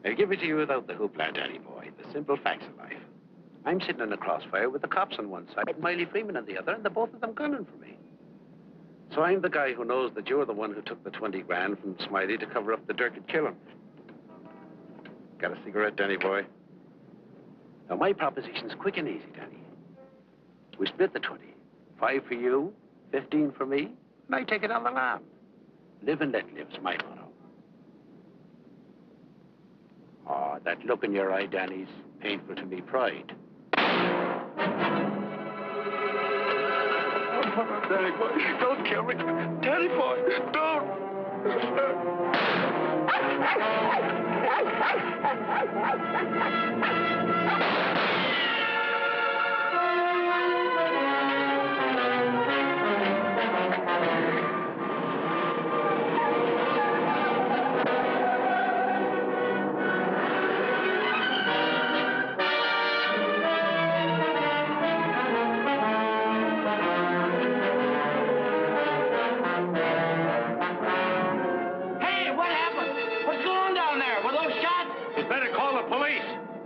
I'll give it to you without the hoopla, Danny boy. The simple facts of life. I'm sitting in a crossfire with the cops on one side, Miley Freeman on the other, and the both of them gunning for me. So I'm the guy who knows that you're the one who took the 20 grand from Smiley to cover up the dirt and kill him. Got a cigarette, Danny boy? Now, my proposition's quick and easy, Danny. We split the 20. 5 for you, 15 for me, and I take it on the lam. Live and let live's my motto. Oh, that look in your eye, Danny's painful to me pride. Oh, Danny boy, don't kill me. Danny boy, don't.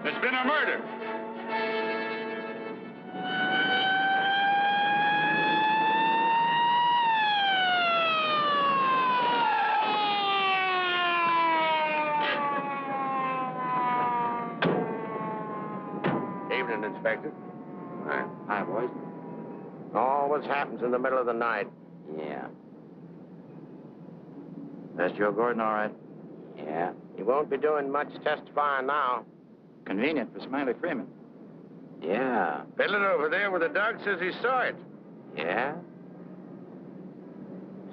There's been a murder. Evening, Inspector. Hi, boys. Always happens in the middle of the night. Yeah. That's Joe Gordon, all right? Yeah. He won't be doing much testifying now. Convenient for Smiley Freeman. Yeah. Fellow over there with the dog says he saw it. Yeah?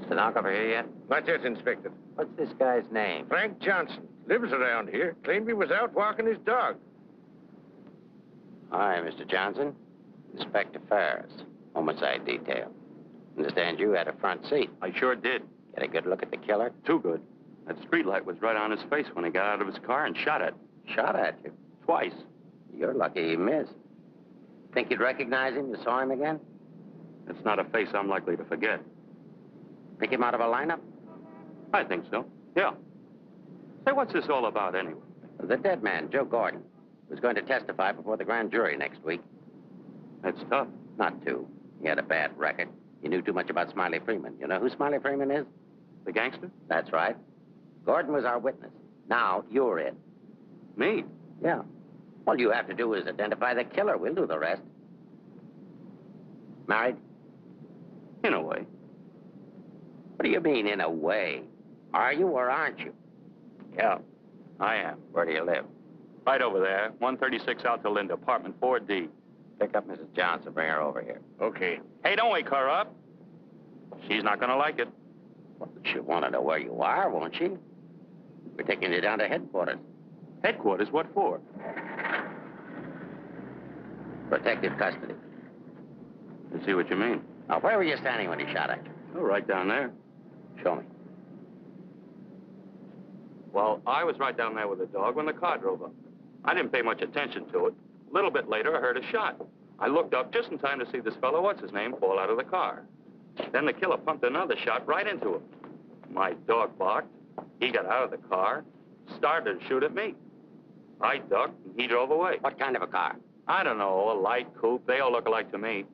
Stenographer here yet? Not yet, Inspector. What's this guy's name? Frank Johnson. Lives around here. Claimed he was out walking his dog. Hi, Mr. Johnson. Inspector Ferris, homicide detail. Understand you had a front seat. I sure did. Get a good look at the killer? Too good. That streetlight was right on his face when he got out of his car and shot at. Shot at you? Twice. You're lucky he missed. Think you'd recognize him? You saw him again? It's not a face I'm likely to forget. Pick him out of a lineup? I think so. Yeah. Say, what's this all about anyway? The dead man, Joe Gordon, was going to testify before the grand jury next week. That's tough. Not too. He had a bad record. He knew too much about Smiley Freeman. You know who Smiley Freeman is? The gangster? That's right. Gordon was our witness. Now, you're it. Me? Yeah. All you have to do is identify the killer. We'll do the rest. Married? In a way. What do you mean, in a way? Are you or aren't you? Yeah, I am. Where do you live? Right over there, 136 out to Linda, apartment 4D. Pick up Mrs. Johnson. Bring her over here. Okay. Hey, don't wake her up. She's not gonna like it. Well, she'll want to know where you are, won't she? We're taking you down to headquarters. Headquarters? What for? Protective custody. I see what you mean. Now, where were you standing when he shot at you? Oh, right down there. Show me. Well, I was right down there with the dog when the car drove up. I didn't pay much attention to it. A little bit later, I heard a shot. I looked up just in time to see this fellow, what's-his-name, fall out of the car. Then the killer pumped another shot right into him. My dog barked. He got out of the car, started to shoot at me. I ducked, and he drove away. What kind of a car? I don't know, a light coupe. They all look alike to me.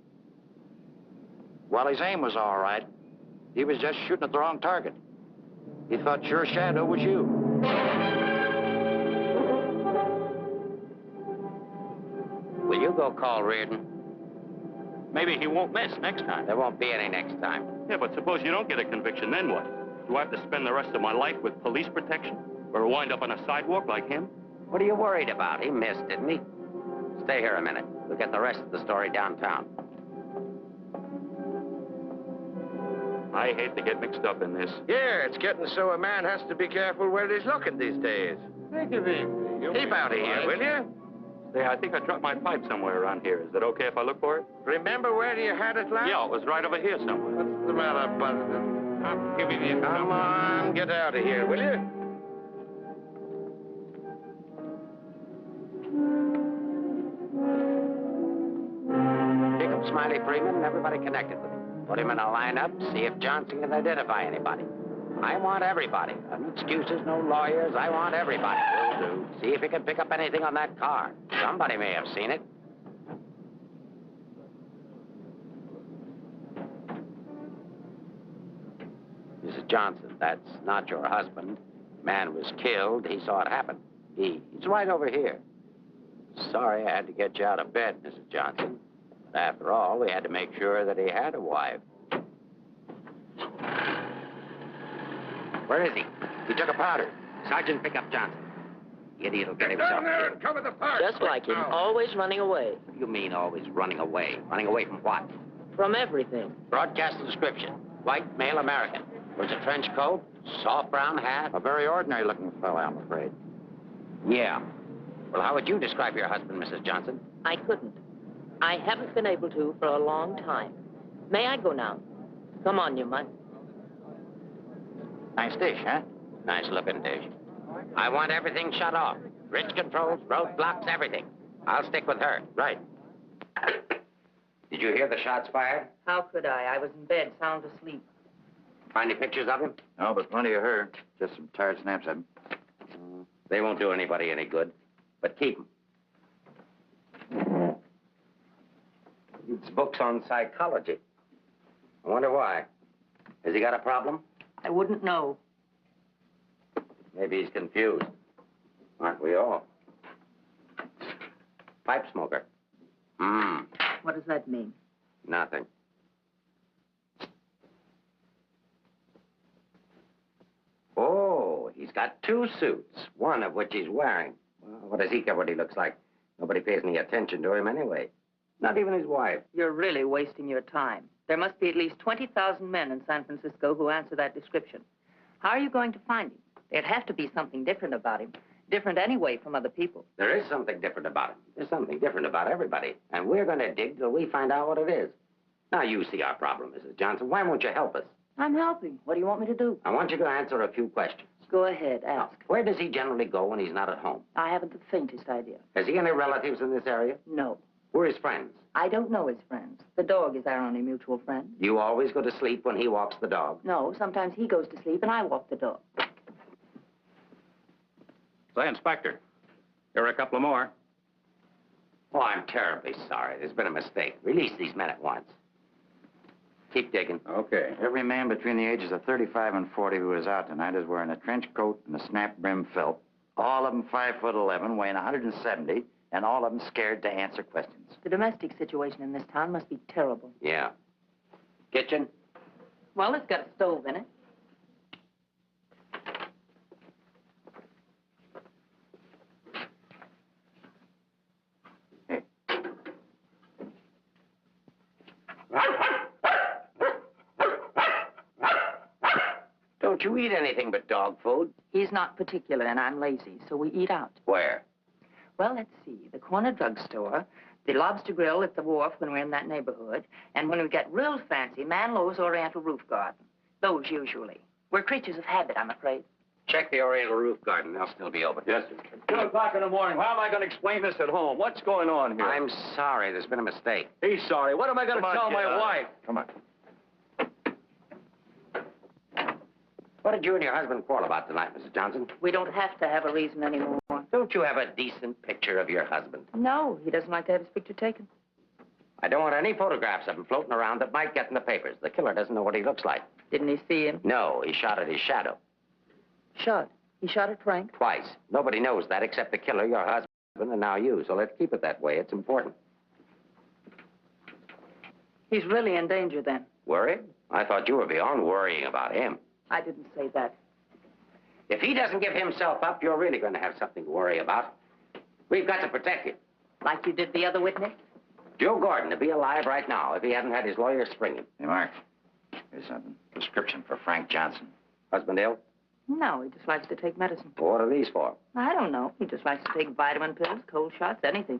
Well, his aim was all right. He was just shooting at the wrong target. He thought your shadow was you. Will you go call Reardon? Maybe he won't miss next time. There won't be any next time. Yeah, but suppose you don't get a conviction, then what? Do I have to spend the rest of my life with police protection? Or wind up on a sidewalk like him? What are you worried about? He missed, didn't he? Stay here a minute. We'll get the rest of the story downtown. I hate to get mixed up in this. Yeah, it's getting so a man has to be careful where he's looking these days. Take it easy. Keep out of here, will you? Say, I think I dropped my pipe somewhere around here. Is it okay if I look for it? Remember where you had it last? Yeah, it was right over here somewhere. What's the matter, Buster? I'm giving you... Come on, get out of here, will you? Pick up Smiley Freeman and everybody connected with him. Put him in a lineup, see if Johnson can identify anybody. I want everybody. No excuses, no lawyers. I want everybody. Will do. See if you can pick up anything on that car. Somebody may have seen it. Mrs. Johnson, that's not your husband. Man was killed. He saw it happen. He's right over here. Sorry I had to get you out of bed, Mrs. Johnson. But after all, we had to make sure that he had a wife. Where is he? He took a powder. Sergeant, pick up Johnson. The idiot will get himself down there killed. and cover the park. Just like him, always running away. What do you mean, always running away? Running away from what? From everything. Broadcast the description. White, male American. Wears a trench coat, soft brown hat. A very ordinary-looking fellow, I'm afraid. Yeah. Well, how would you describe your husband, Mrs. Johnson? I couldn't. I haven't been able to for a long time. May I go now? Come on, you might. Nice dish, huh? Nice-looking dish. I want everything shut off. Bridge controls, roadblocks, everything. I'll stick with her. Right. Did you hear the shots fired? How could I? I was in bed, sound asleep. Find any pictures of him? No, but plenty of her. Just some tired snaps of him. They won't do anybody any good. But keep them. It's books on psychology. I wonder why. Has he got a problem? I wouldn't know. Maybe he's confused. Aren't we all? Pipe smoker. What does that mean? Nothing. Oh, he's got two suits, one of which he's wearing. Well, what does he care what he looks like? Nobody pays any attention to him anyway. Not even his wife. You're really wasting your time. There must be at least 20,000 men in San Francisco who answer that description. How are you going to find him? There'd have to be something different about him. Different anyway from other people. There is something different about him. There's something different about everybody. And we're going to dig till we find out what it is. Now, you see our problem, Mrs. Johnson. Why won't you help us? I'm helping. What do you want me to do? I want you to answer a few questions. Go ahead, ask. Where does he generally go when he's not at home? I haven't the faintest idea. Has he any relatives in this area? No. Who are his friends? I don't know his friends. The dog is our only mutual friend. You always go to sleep when he walks the dog? No, sometimes he goes to sleep and I walk the dog. Say, Inspector, here are a couple of more. Oh, I'm terribly sorry. There's been a mistake. Release these men at once. Keep digging. Okay. Every man between the ages of 35 and 40 who was out tonight is wearing a trench coat and a snap-brim felt. All of them 5'11", weighing 170, and all of them scared to answer questions. The domestic situation in this town must be terrible. Yeah. Kitchen? Well, it's got a stove in it. Don't you eat anything but dog food? He's not particular and I'm lazy, so we eat out. Where? Well, let's see. The corner drugstore, the lobster grill at the wharf when we're in that neighborhood, and when we get real fancy, Manlow's Oriental Roof Garden. Those usually. We're creatures of habit, I'm afraid. Check the Oriental Roof Garden. They'll still be open. Yes, sir. 2 o'clock in the morning. How am I going to explain this at home? What's going on here? I'm sorry. There's been a mistake. He's sorry. What am I going to tell my wife? Come on. What did you and your husband quarrel about tonight, Mrs. Johnson? We don't have to have a reason anymore. Don't you have a decent picture of your husband? No, he doesn't like to have his picture taken. I don't want any photographs of him floating around that might get in the papers. The killer doesn't know what he looks like. Didn't he see him? No, he shot at his shadow. Shot. He shot at Frank? Twice. Nobody knows that except the killer, your husband, and now you. So let's keep it that way. It's important. He's really in danger then. Worried? I thought you were beyond worrying about him. I didn't say that. If he doesn't give himself up, you're really going to have something to worry about. We've got to protect him. Like you did the other witness? Joe Gordon would be alive right now if he hadn't had his lawyer spring him. Hey, Mark, here's a prescription for Frank Johnson. Husband ill? No, he just likes to take medicine. Well, what are these for? I don't know. He just likes to take vitamin pills, cold shots, anything.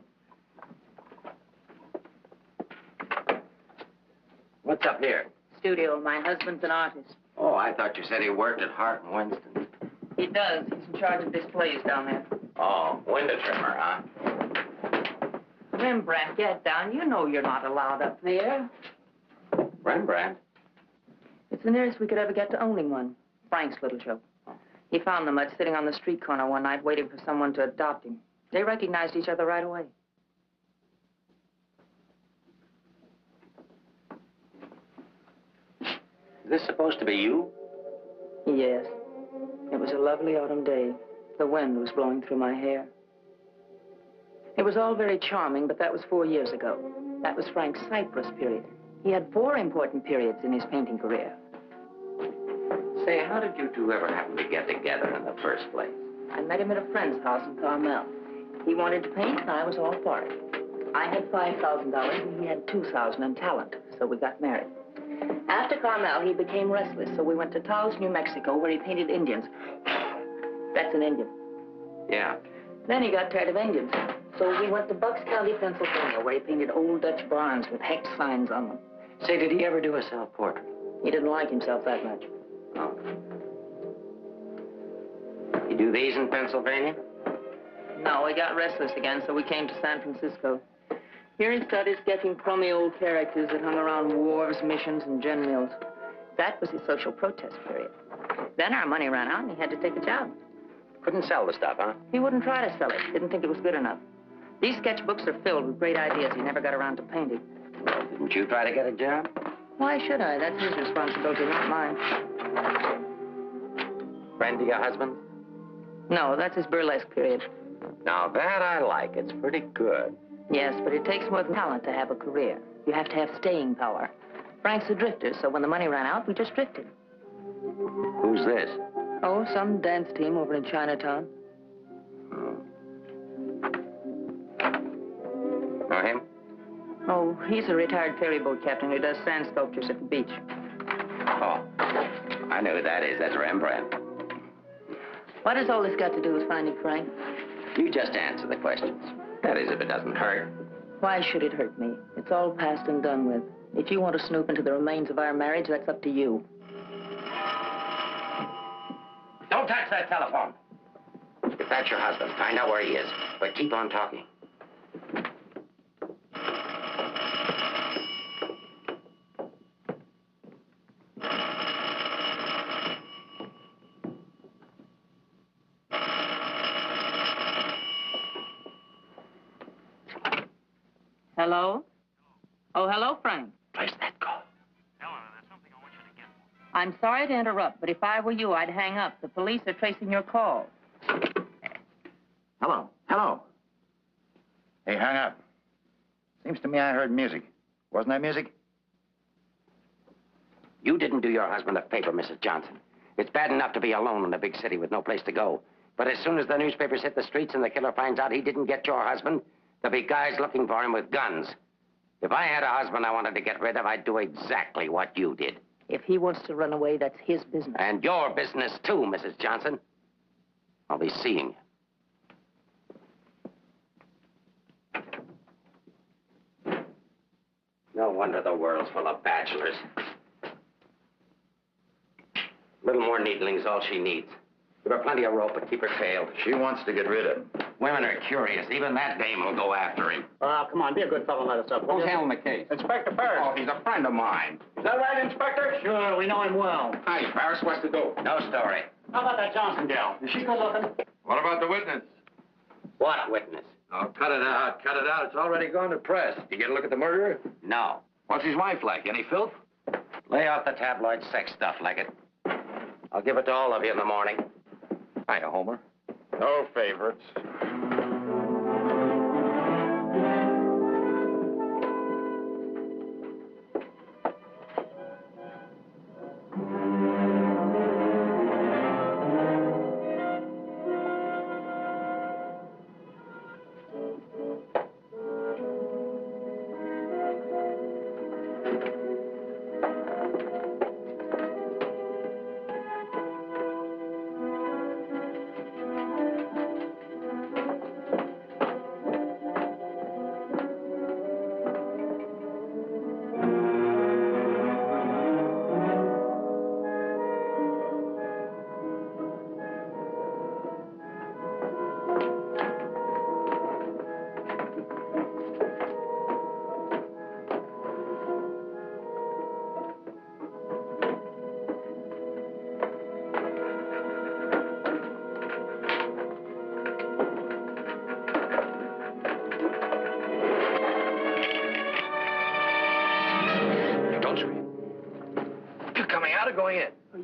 What's up here? Studio. My husband's an artist. Oh, I thought you said he worked at Hart and Winston. He does. He's in charge of displays down there. Oh, window trimmer, huh? Rembrandt, get down. You know you're not allowed up there. Rembrandt? It's the nearest we could ever get to owning one. Frank's little joke. He found the mutt sitting on the street corner one night waiting for someone to adopt him. They recognized each other right away. Is this supposed to be you? Yes. It was a lovely autumn day. The wind was blowing through my hair. It was all very charming, but that was 4 years ago. That was Frank's Cyprus period. He had 4 important periods in his painting career. Say, how did you two ever happen to get together in the first place? I met him at a friend's house in Carmel. He wanted to paint, and I was all for it. I had $5,000, and he had $2,000 in talent, so we got married. After Carmel, he became restless, so we went to Taos, New Mexico, where he painted Indians. That's an Indian. Yeah. Then he got tired of Indians, so we went to Bucks County, Pennsylvania, where he painted old Dutch barns with hex signs on them. Say, did he ever do a self-portrait? He didn't like himself that much. Oh. You do these in Pennsylvania? No, he got restless again, so we came to San Francisco. Here he started sketching crummy old characters that hung around wharves, missions, and gin mills. That was his social protest period. Then our money ran out, and he had to take a job. Couldn't sell the stuff, huh? He wouldn't try to sell it. Didn't think it was good enough. These sketchbooks are filled with great ideas he never got around to painting. Well, didn't you try to get a job? Why should I? That's his responsibility, not mine. Friend of your husband? No, that's his burlesque period. Now, that I like. It's pretty good. Yes, but it takes more than talent to have a career. You have to have staying power. Frank's a drifter, so when the money ran out, we just drifted. Who's this? Oh, some dance team over in Chinatown. Know him? Oh, he's a retired ferry boat captain who does sand sculptures at the beach. Oh, I know who that is. That's Rembrandt. What has all this got to do with finding Frank? You just answer the questions. That is, if it doesn't hurt. Why should it hurt me? It's all past and done with. If you want to snoop into the remains of our marriage, that's up to you. Don't touch that telephone. If that's your husband, find out where he is. But keep on talking. Hello? Oh, hello, Frank. Place that call. Eleanor, there's something I want you to get. I'm sorry to interrupt, but if I were you, I'd hang up. The police are tracing your call. Hello. Hello. Hey, hang up. Seems to me I heard music. Wasn't that music? You didn't do your husband a favor, Mrs. Johnson. It's bad enough to be alone in a big city with no place to go. But as soon as the newspapers hit the streets and the killer finds out he didn't get your husband, there'll be guys looking for him with guns. If I had a husband I wanted to get rid of, I'd do exactly what you did. If he wants to run away, that's his business. And your business, too, Mrs. Johnson. I'll be seeing you. No wonder the world's full of bachelors. A little more needling's all she needs. Give her plenty of rope, but keep her tailed. She wants to get rid of him. Women are curious. Even that dame will go after him. Come on, be a good fellow and let us up. Who's handling the case? Inspector Ferris. Oh, he's a friend of mine. Is that right, Inspector? Sure, we know him well. Hi, Ferris. What's the dope? No story. How about that Johnson gal? Is she good looking? What about the witness? What witness? Oh, cut it out. Cut it out. It's already gone to press. You get a look at the murderer? No. What's his wife like? Any filth? Lay off the tabloid sex stuff, Leggett. I'll give it to all of you in the morning. Hiya, Homer. No favorites.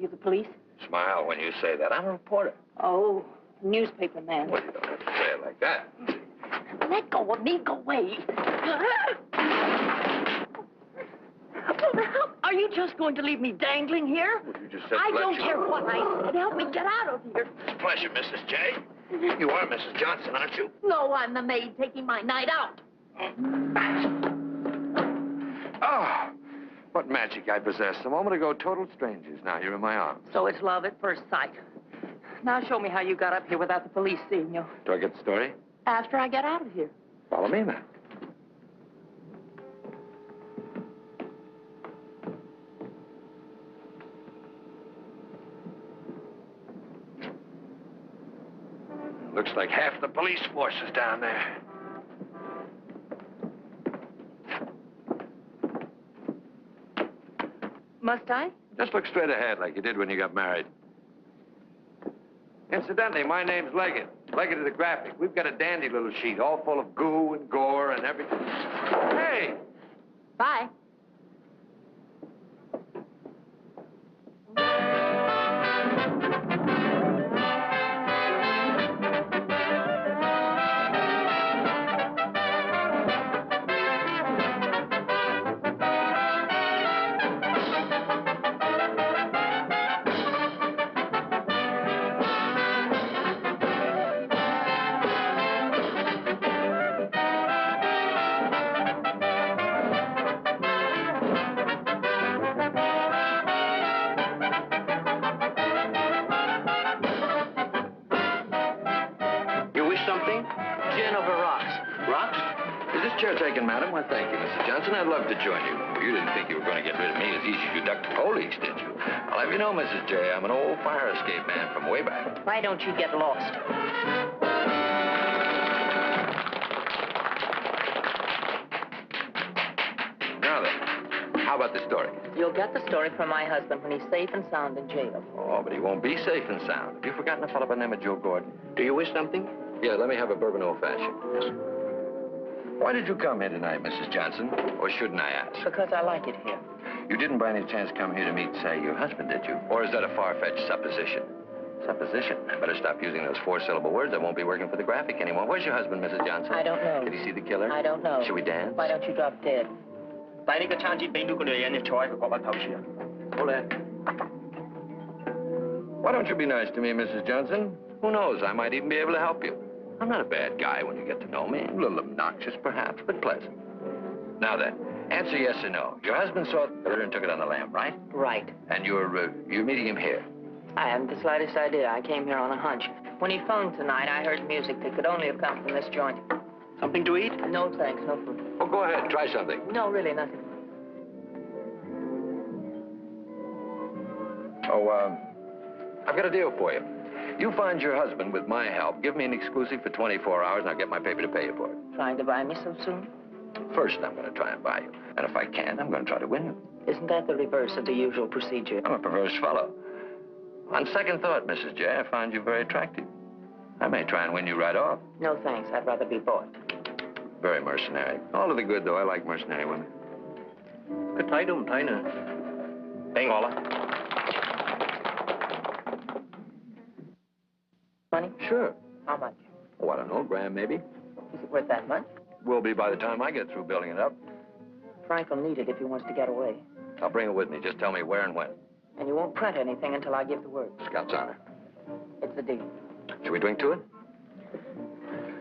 of the police? Smile when you say that. I'm a reporter. Oh, newspaper man. Well, you don't have to say it like that. Let go of me. Go away. Are you just going to leave me dangling here? Well, you just said I let don't you- care what I said. Help me get out of here. It's a pleasure, Mrs. J. You are Mrs. Johnson, aren't you? No, I'm the maid taking my night out. Oh, what magic I possess. A moment ago, total strangers. Now you're in my arms. So it's love at first sight. Now show me how you got up here without the police seeing you. Do I get the story? After I get out of here. Follow me, then. Looks like half the police force is down there. Must I? Just look straight ahead like you did when you got married. Incidentally, my name's Leggett. Leggett of the Graphic. We've got a dandy little sheet all full of goo and gore and everything. Hey! Bye. Chair taken, madam. Well, thank you, Mrs. Johnson. I'd love to join you. You didn't think you were going to get rid of me as easy as you ducked the police, did you? I'll have you know, Mrs. J, I'm an old fire escape man from way back. Why don't you get lost? Now then, how about the story? You'll get the story from my husband when he's safe and sound in jail. Oh, but he won't be safe and sound. Have you forgotten a fellow by the name of Joe Gordon? Do you wish something? Yeah, let me have a bourbon old-fashioned. Why did you come here tonight, Mrs. Johnson? Or shouldn't I ask? Because I like it here. You didn't by any chance come here to meet, say, your husband, did you? Or is that a far-fetched supposition? Supposition? I better stop using those four-syllable words. I won't be working for the Graphic anymore. Where's your husband, Mrs. Johnson? I don't know. Did he see the killer? I don't know. Should we dance? Why don't you drop dead? Why don't you be nice to me, Mrs. Johnson? Who knows? I might even be able to help you. I'm not a bad guy when you get to know me. A little obnoxious, perhaps, but pleasant. Now then, answer yes or no. Your husband saw the killer and took it on the lam, right? Right. And you're meeting him here? I haven't the slightest idea. I came here on a hunch. When he phoned tonight, I heard music that could only have come from this joint. Something to eat? No, thanks. No food. Oh, go ahead. Try something. No, really, nothing. Oh, I've got a deal for you. You find your husband with my help. Give me an exclusive for 24 hours, and I'll get my paper to pay you for it. Trying to buy me so soon? First, I'm going to try and buy you. And if I can, I'm going to try to win you. Isn't that the reverse of the usual procedure? I'm a perverse fellow. On second thought, Mrs. J, I find you very attractive. I may try and win you right off. No, thanks. I'd rather be bought. Very mercenary. All to the good, though. I like mercenary women. Money? Sure. How much? Oh, I don't know, grand maybe. Is it worth that much? Will be by the time I get through building it up. Frank will need it if he wants to get away. I'll bring it with me. Just tell me where and when. And you won't print anything until I give the word. Scout's honor. It's the deal. Shall we drink to it?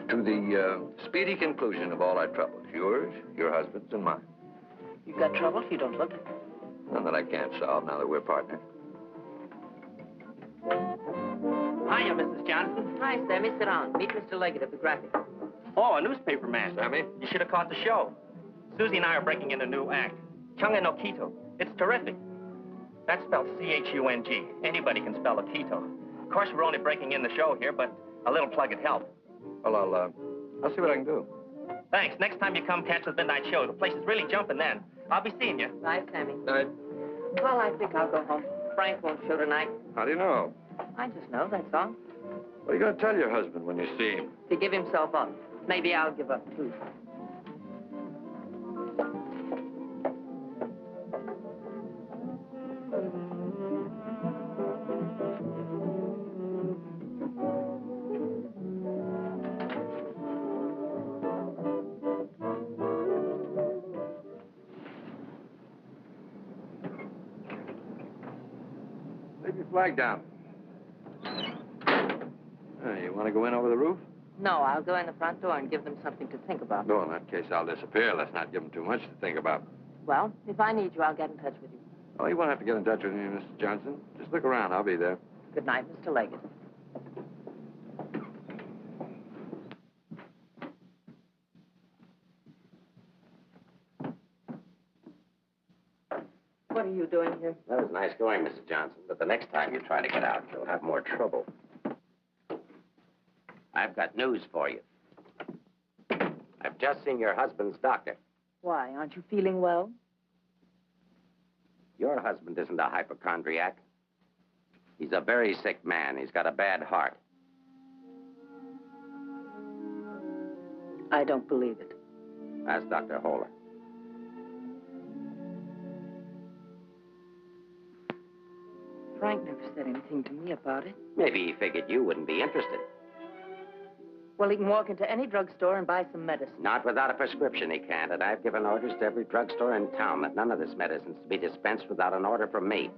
To the speedy conclusion of all our troubles. Yours, your husband's, and mine. You've got trouble? You don't look it. None that I can't solve now that we're partners. Hiya, Mrs. Johnson. Hi, Sammy. Sit down. Meet Mr. Leggett of the Graphic. Oh, a newspaper man. Sammy? You should have caught the show. Susie and I are breaking in a new act. Chunga no Quito. It's terrific. That's spelled C-H-U-N-G. Anybody can spell a Quito. Of course, we're only breaking in the show here, but a little plug would help. Well, I'll see what I can do. Thanks. Next time you come catch the midnight show, the place is really jumping then. I'll be seeing you. Bye, Sammy. Night. Well, I think I'll go home. Frank won't show tonight. How do you know? I just know, that's all. What are you going to tell your husband when you see him? To give himself up. Maybe I'll give up, too. Lay your flag down. You want to go in over the roof? No, I'll go in the front door and give them something to think about. No, in that case, I'll disappear. Let's not give them too much to think about. Well, if I need you, I'll get in touch with you. Oh, you won't have to get in touch with me, Mr. Johnson. Just look around. I'll be there. Good night, Mr. Leggett. What are you doing here? That was nice going, Mrs. Johnson, but the next time you try to get out, you'll have more trouble. I've got news for you. I've just seen your husband's doctor. Why, aren't you feeling well? Your husband isn't a hypochondriac. He's a very sick man. He's got a bad heart. I don't believe it. Ask Dr. Holler. Frank never said anything to me about it. Maybe he figured you wouldn't be interested. Well, he can walk into any drugstore and buy some medicine. Not without a prescription, he can't. And I've given orders to every drugstore in town that none of this medicine's to be dispensed without an order from me.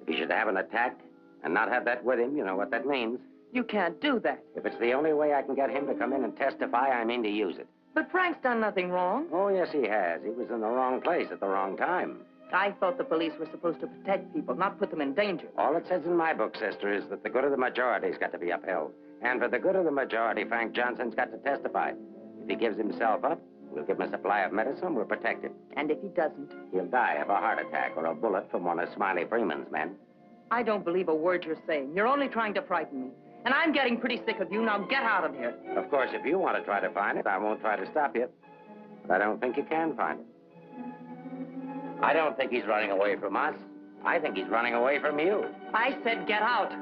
If he should have an attack and not have that with him, you know what that means. You can't do that. If it's the only way I can get him to come in and testify, I mean to use it. But Frank's done nothing wrong. Oh, yes, he has. He was in the wrong place at the wrong time. I thought the police were supposed to protect people, not put them in danger. All it says in my book, sister, is that the good of the majority's got to be upheld. And for the good of the majority, Frank Johnson's got to testify. If he gives himself up, we'll give him a supply of medicine, we'll protect him. And if he doesn't? He'll die of a heart attack or a bullet from one of Smiley Freeman's men. I don't believe a word you're saying. You're only trying to frighten me. And I'm getting pretty sick of you. Now get out of here. Of course, if you want to try to find it, I won't try to stop you. But I don't think you can find it. I don't think he's running away from us. I think he's running away from you. I said get out.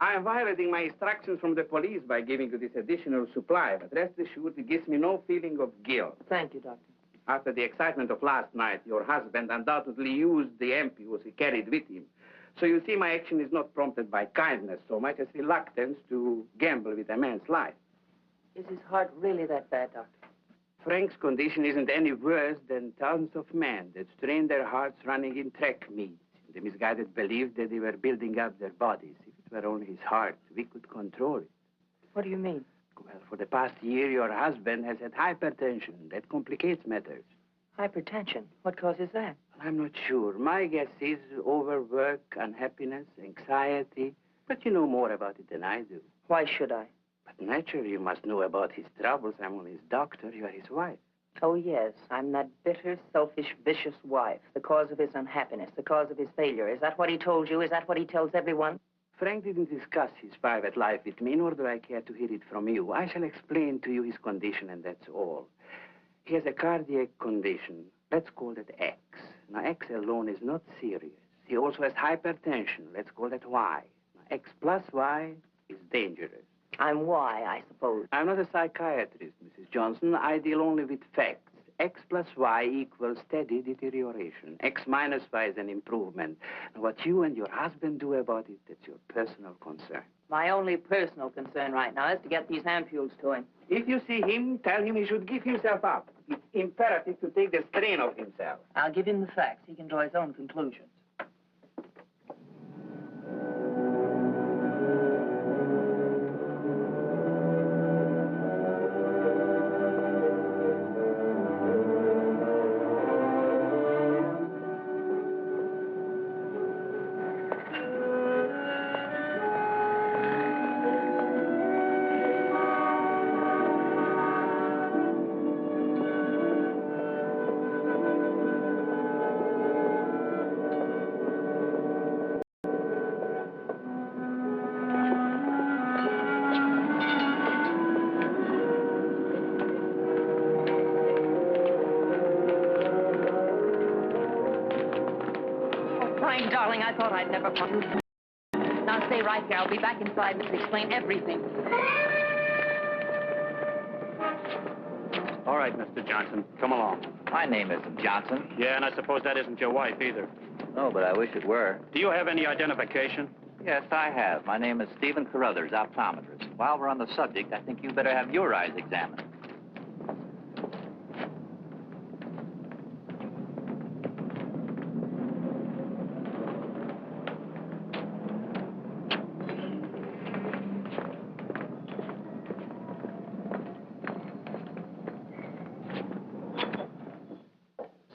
I am violating my instructions from the police by giving you this additional supply, but rest assured it gives me no feeling of guilt. Thank you, Doctor. After the excitement of last night, your husband undoubtedly used the ampoules he carried with him. So you see, my action is not prompted by kindness so much as reluctance to gamble with a man's life. Is his heart really that bad, Doctor? Frank's condition isn't any worse than thousands of men that strain their hearts running in track meets. The misguided believed that they were building up their bodies. If it were only his heart, we could control it. What do you mean? Well, for the past year, your husband has had hypertension. That complicates matters. Hypertension. What causes that? Well, I'm not sure. My guess is overwork, unhappiness, anxiety. But you know more about it than I do. Why should I? But naturally, you must know about his troubles. I'm only his doctor. You are his wife. Oh, yes. I'm that bitter, selfish, vicious wife. The cause of his unhappiness, the cause of his failure. Is that what he told you? Is that what he tells everyone? Frank didn't discuss his private life with me, nor do I care to hear it from you. I shall explain to you his condition, and that's all. He has a cardiac condition. Let's call it X. Now, X alone is not serious. He also has hypertension. Let's call that Y. Now, X plus Y is dangerous. I'm Y, I suppose. I'm not a psychiatrist, Mrs. Johnson. I deal only with facts. X plus Y equals steady deterioration. X minus Y is an improvement. Now, what you and your husband do about it, that's your personal concern. My only personal concern right now is to get these ampoules to him. If you see him, tell him he should give himself up. It's imperative to take the strain of himself. I'll give him the facts. He can draw his own conclusions. Frank, darling, I thought I'd never find you. Now stay right here. I'll be back in 5 minutes to explain everything. All right, Mr. Johnson, come along. My name isn't Johnson. Yeah, and I suppose that isn't your wife either. No, but I wish it were. Do you have any identification? Yes, I have. My name is Stephen Carruthers, optometrist. While we're on the subject, I think you better have your eyes examined.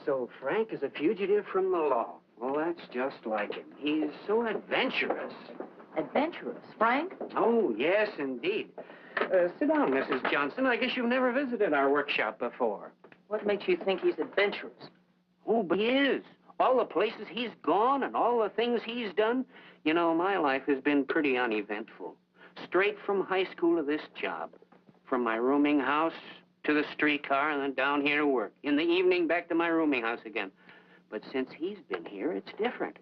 So Frank is a fugitive from the law. Well, that's just like him. He's so adventurous. Adventurous, Frank? Oh, yes, indeed. Sit down, Mrs. Johnson. I guess you've never visited our workshop before. What makes you think he's adventurous? Oh, but he is. All the places he's gone and all the things he's done. You know, my life has been pretty uneventful. Straight from high school to this job. From my rooming house to the streetcar and then down here to work. In the evening, back to my rooming house again. But since he's been here, it's different.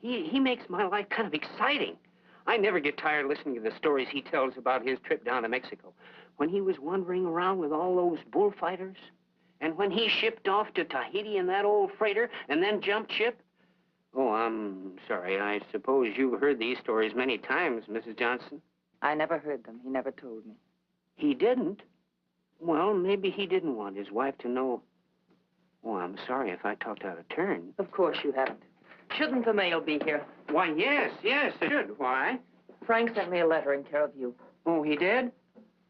He makes my life kind of exciting. I never get tired listening to the stories he tells about his trip down to Mexico. When he was wandering around with all those bullfighters, and when he shipped off to Tahiti in that old freighter and then jumped ship. Oh, I'm sorry. I suppose you've heard these stories many times, Mrs. Johnson. I never heard them. He never told me. He didn't? Well, maybe he didn't want his wife to know. Oh, I'm sorry if I talked out of turn. Of course you haven't. Shouldn't the mail be here? Why, yes, it should. Why? Frank sent me a letter in care of you. Oh, he did?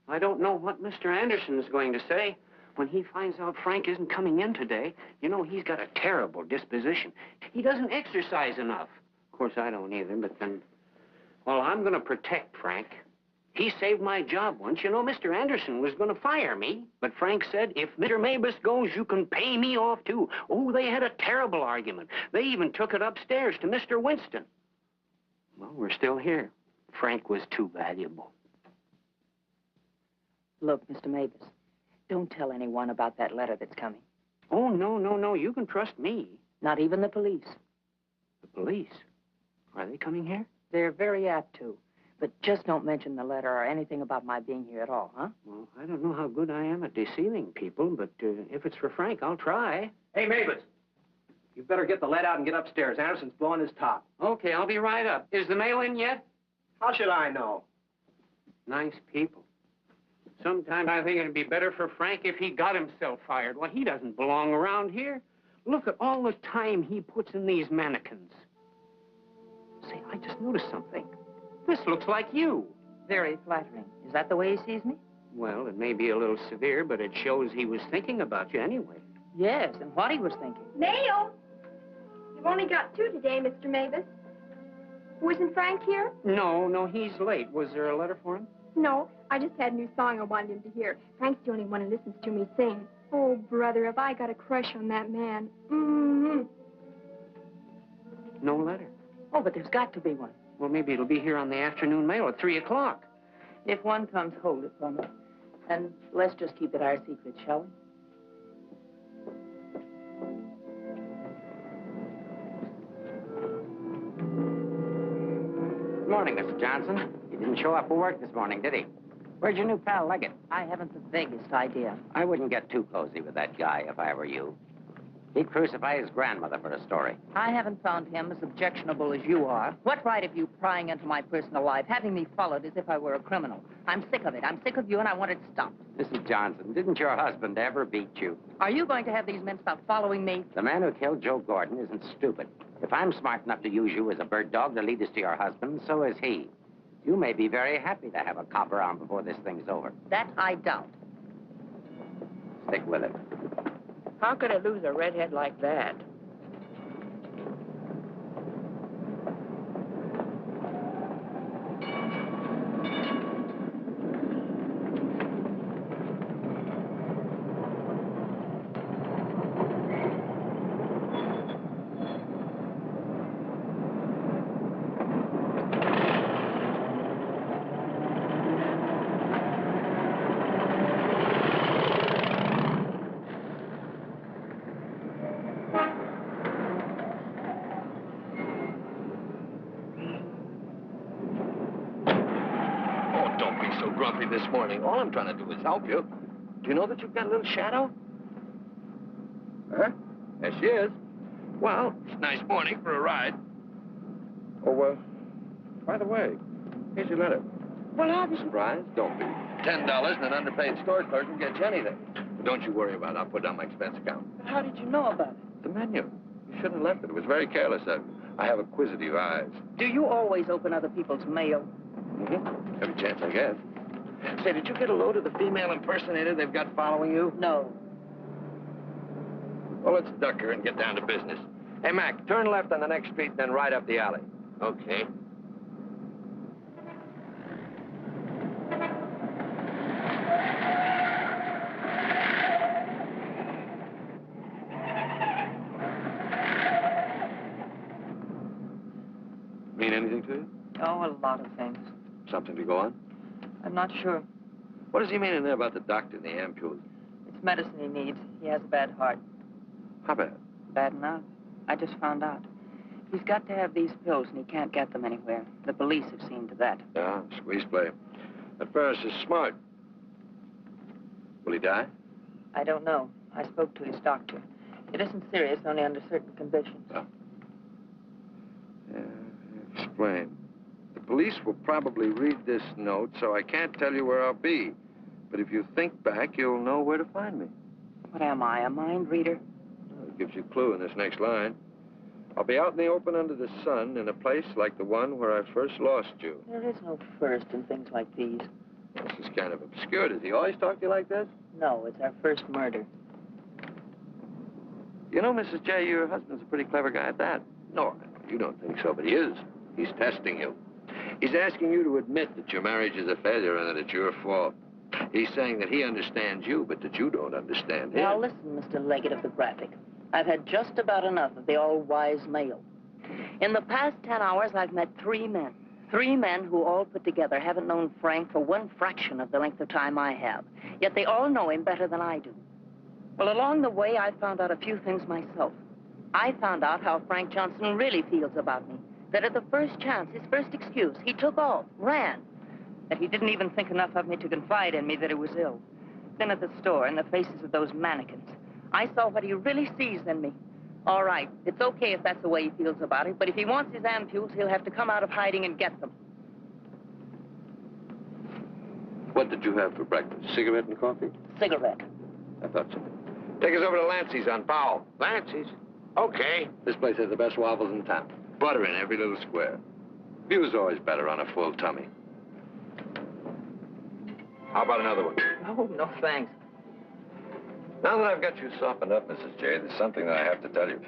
I don't know what Mr. Anderson is going to say. When he finds out Frank isn't coming in today, you know, he's got a terrible disposition. He doesn't exercise enough. Of course, I don't either, but then... Well, I'm going to protect Frank. He saved my job once. You know, Mr. Anderson was going to fire me. But Frank said, if Mr. Mabus goes, you can pay me off, too. Oh, they had a terrible argument. They even took it upstairs to Mr. Winston. Well, we're still here. Frank was too valuable. Look, Mr. Mabus, don't tell anyone about that letter that's coming. Oh, no. You can trust me. Not even the police. The police? Are they coming here? They're very apt to. But just don't mention the letter or anything about my being here at all, huh? Well, I don't know how good I am at deceiving people, but if it's for Frank, I'll try. Hey, Mavis, you better get the lead out and get upstairs. Anderson's blowing his top. Okay, I'll be right up. Is the mail in yet? How should I know? Nice people. Sometimes I think it'd be better for Frank if he got himself fired. Well, he doesn't belong around here. Look at all the time he puts in these mannequins. Say, I just noticed something. This looks like you. Very flattering. Is that the way he sees me? Well, it may be a little severe, but it shows he was thinking about you anyway. Yes, and what he was thinking. Mail? You've only got 2 today, Mr. Mavis. Wasn't Frank here? No, he's late. Was there a letter for him? No, I just had a new song I wanted him to hear. Frank's the only one who listens to me sing. Oh, brother, have I got a crush on that man. Mm-hmm. No letter. Oh, but there's got to be one. Well, maybe it'll be here on the afternoon mail at 3 o'clock. If one comes, hold it for me. And let's just keep it our secret, shall we? Good morning, Mr. Johnson. He didn't show up for work this morning, did he? Where'd your new pal Leggett? I haven't the vaguest idea. I wouldn't get too cozy with that guy if I were you. He'd crucify his grandmother for a story. I haven't found him as objectionable as you are. What right have you prying into my personal life, having me followed as if I were a criminal? I'm sick of it. I'm sick of you, and I want it stopped. Mrs. Johnson, didn't your husband ever beat you? Are you going to have these men stop following me? The man who killed Joe Gordon isn't stupid. If I'm smart enough to use you as a bird dog to lead us to your husband, so is he. You may be very happy to have a cop around before this thing's over. That I doubt. Stick with it. How could I lose a redhead like that? this morning. All I'm trying to do is help you. Do you know that you've got a little shadow? Huh? There she is. Well, it's a nice morning for a ride. Oh, by the way, here's your letter. Well, I'll be surprised. Don't be. $10 and an underpaid store clerk can get you anything. But don't you worry about it. I'll put it on my expense account. But how did you know about it? The menu. You shouldn't have left it. It was very careless. I have acquisitive eyes. Do you always open other people's mail? Mm-hmm. Every chance I get. Say, did you get a load of the female impersonator they've got following you? No. Well, let's duck her and get down to business. Hey, Mac, turn left on the next street, then right up the alley. Okay. Mean anything to you? Oh, a lot of things. Something to go on? I'm not sure. What does he mean in there about the doctor and the ampules? It's medicine he needs. He has a bad heart. How bad? Bad enough. I just found out. He's got to have these pills, and he can't get them anywhere. The police have seen to that. Yeah, squeeze play. That Ferris is smart. Will he die? I don't know. I spoke to his doctor. It isn't serious, only under certain conditions. Oh. Yeah, explain. The police will probably read this note, so I can't tell you where I'll be. But if you think back, you'll know where to find me. What am I, a mind reader? Well, it gives you a clue in this next line. I'll be out in the open under the sun in a place like the one where I first lost you. There is no first in things like these. This is kind of obscure. Does he always talk to you like this? No, it's our first murder. You know, Mrs. J., your husband's a pretty clever guy at that. No, you don't think so, but he is. He's testing you. He's asking you to admit that your marriage is a failure and that it's your fault. He's saying that he understands you, but that you don't understand him. Now, listen, Mr. Leggett of the Graphic. I've had just about enough of the all-wise male. In the past 10 hours, I've met 3 men. 3 men who all put together haven't known Frank for 1 fraction of the length of time I have. Yet they all know him better than I do. Well, along the way, I found out a few things myself. I found out how Frank Johnson really feels about me. That at the first chance, his first excuse, he took off, ran. That he didn't even think enough of me to confide in me that he was ill. Then at the store, in the faces of those mannequins, I saw what he really sees in me. All right, it's okay if that's the way he feels about it, but if he wants his ampules, he'll have to come out of hiding and get them. What did you have for breakfast? Cigarette and coffee? Cigarette. I thought so. Take us over to Lancey's on Powell. Lancey's? Okay. This place has the best waffles in town. Butter in every little square. View's always better on a full tummy. How about another one? Oh, no, thanks. Now that I've got you softened up, Mrs. J., there's something that I have to tell you.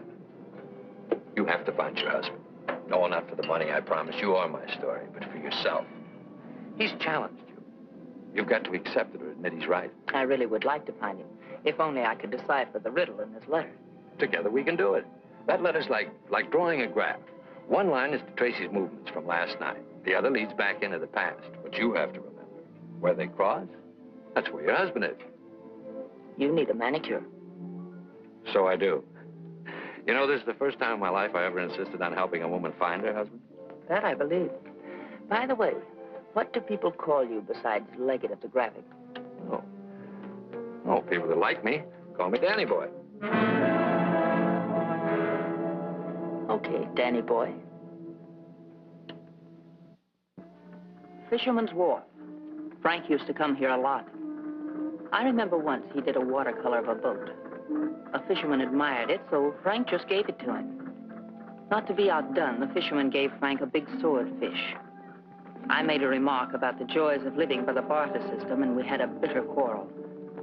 You have to find your husband. No, not for the money, I promise you, or my story, but for yourself. He's challenged you. You've got to accept it or admit he's right. I really would like to find him, if only I could decipher the riddle in this letter. Together we can do it. That letter's like drawing a graph. One line is to trace his movements from last night. The other leads back into the past. But you have to remember, where they cross, that's where your husband is. You need a manicure. So I do. You know, this is the first time in my life I ever insisted on helping a woman find her husband. That I believe. By the way, what do people call you besides Leggett of the Graphic? Oh, people that like me call me Danny Boy. Okay, Danny Boy. Fisherman's Wharf. Frank used to come here a lot. I remember once he did a watercolor of a boat. A fisherman admired it, so Frank just gave it to him. Not to be outdone, the fisherman gave Frank a big swordfish. I made a remark about the joys of living by the barter system, and we had a bitter quarrel.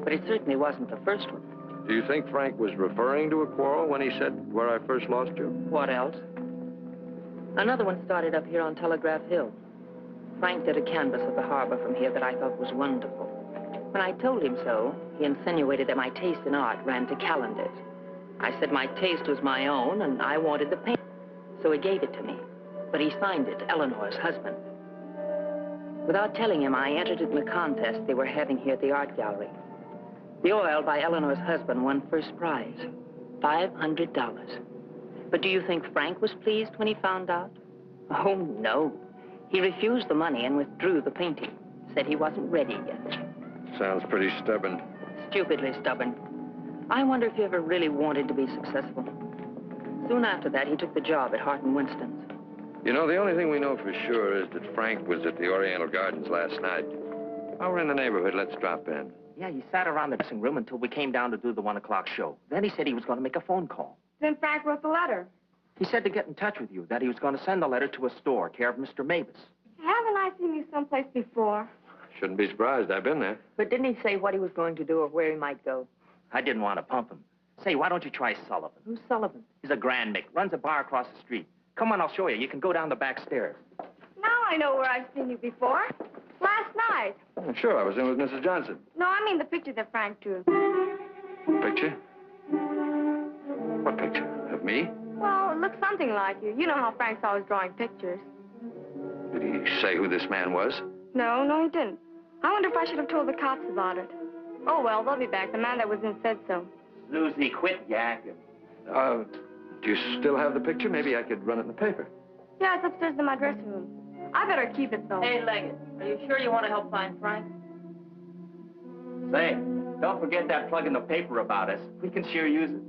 But it certainly wasn't the first one. Do you think Frank was referring to a quarrel when he said, where I first lost you? What else? Another one started up here on Telegraph Hill. Frank did a canvas of the harbor from here that I thought was wonderful. When I told him so, he insinuated that my taste in art ran to calendars. I said my taste was my own, and I wanted the paint. So he gave it to me. But he signed it, Eleanor's husband. Without telling him, I entered in the contest they were having here at the art gallery. The oil by Eleanor's husband won first prize, $500. But do you think Frank was pleased when he found out? Oh, no. He refused the money and withdrew the painting, said he wasn't ready yet. Sounds pretty stubborn. Stupidly stubborn. I wonder if he ever really wanted to be successful. Soon after that, he took the job at Hart and Winston's. You know, the only thing we know for sure is that Frank was at the Oriental Gardens last night. While we're in the neighborhood, let's drop in. Yeah, he sat around the dressing room until we came down to do the 1 o'clock show. Then he said he was going to make a phone call. Then Frank wrote the letter. He said to get in touch with you, that he was going to send the letter to a store, care of Mr. Mavis. Haven't I seen you someplace before? Shouldn't be surprised. I've been there. But didn't he say what he was going to do or where he might go? I didn't want to pump him. Say, why don't you try Sullivan? Who's Sullivan? He's a grand Mick, runs a bar across the street. Come on, I'll show you. You can go down the back stairs. Now I know where I've seen you before. Last night. Oh, sure, I was in with Mrs. Johnson. No, I mean the picture that Frank drew. Picture? What picture? Of me? Well, it looks something like you. You know how Frank's always drawing pictures. Did he say who this man was? No, he didn't. I wonder if I should have told the cops about it. Oh, well, they'll be back. The man that was in said so. Susie, quit yakking. Do you still have the picture? Maybe I could run it in the paper. Yeah, it's upstairs in my dressing room. I better keep it, though. Hey, Leggett, are you sure you want to help find Frank? Say, don't forget that plug in the paper about us. We can sure use it.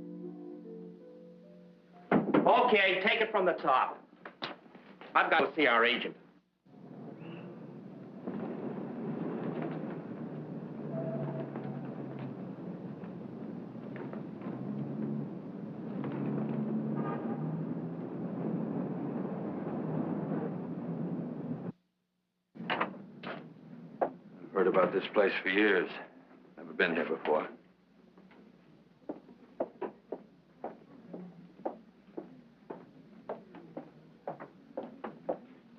Okay, take it from the top. I've got to see our agent. I've heard about this place for years. Never been here before.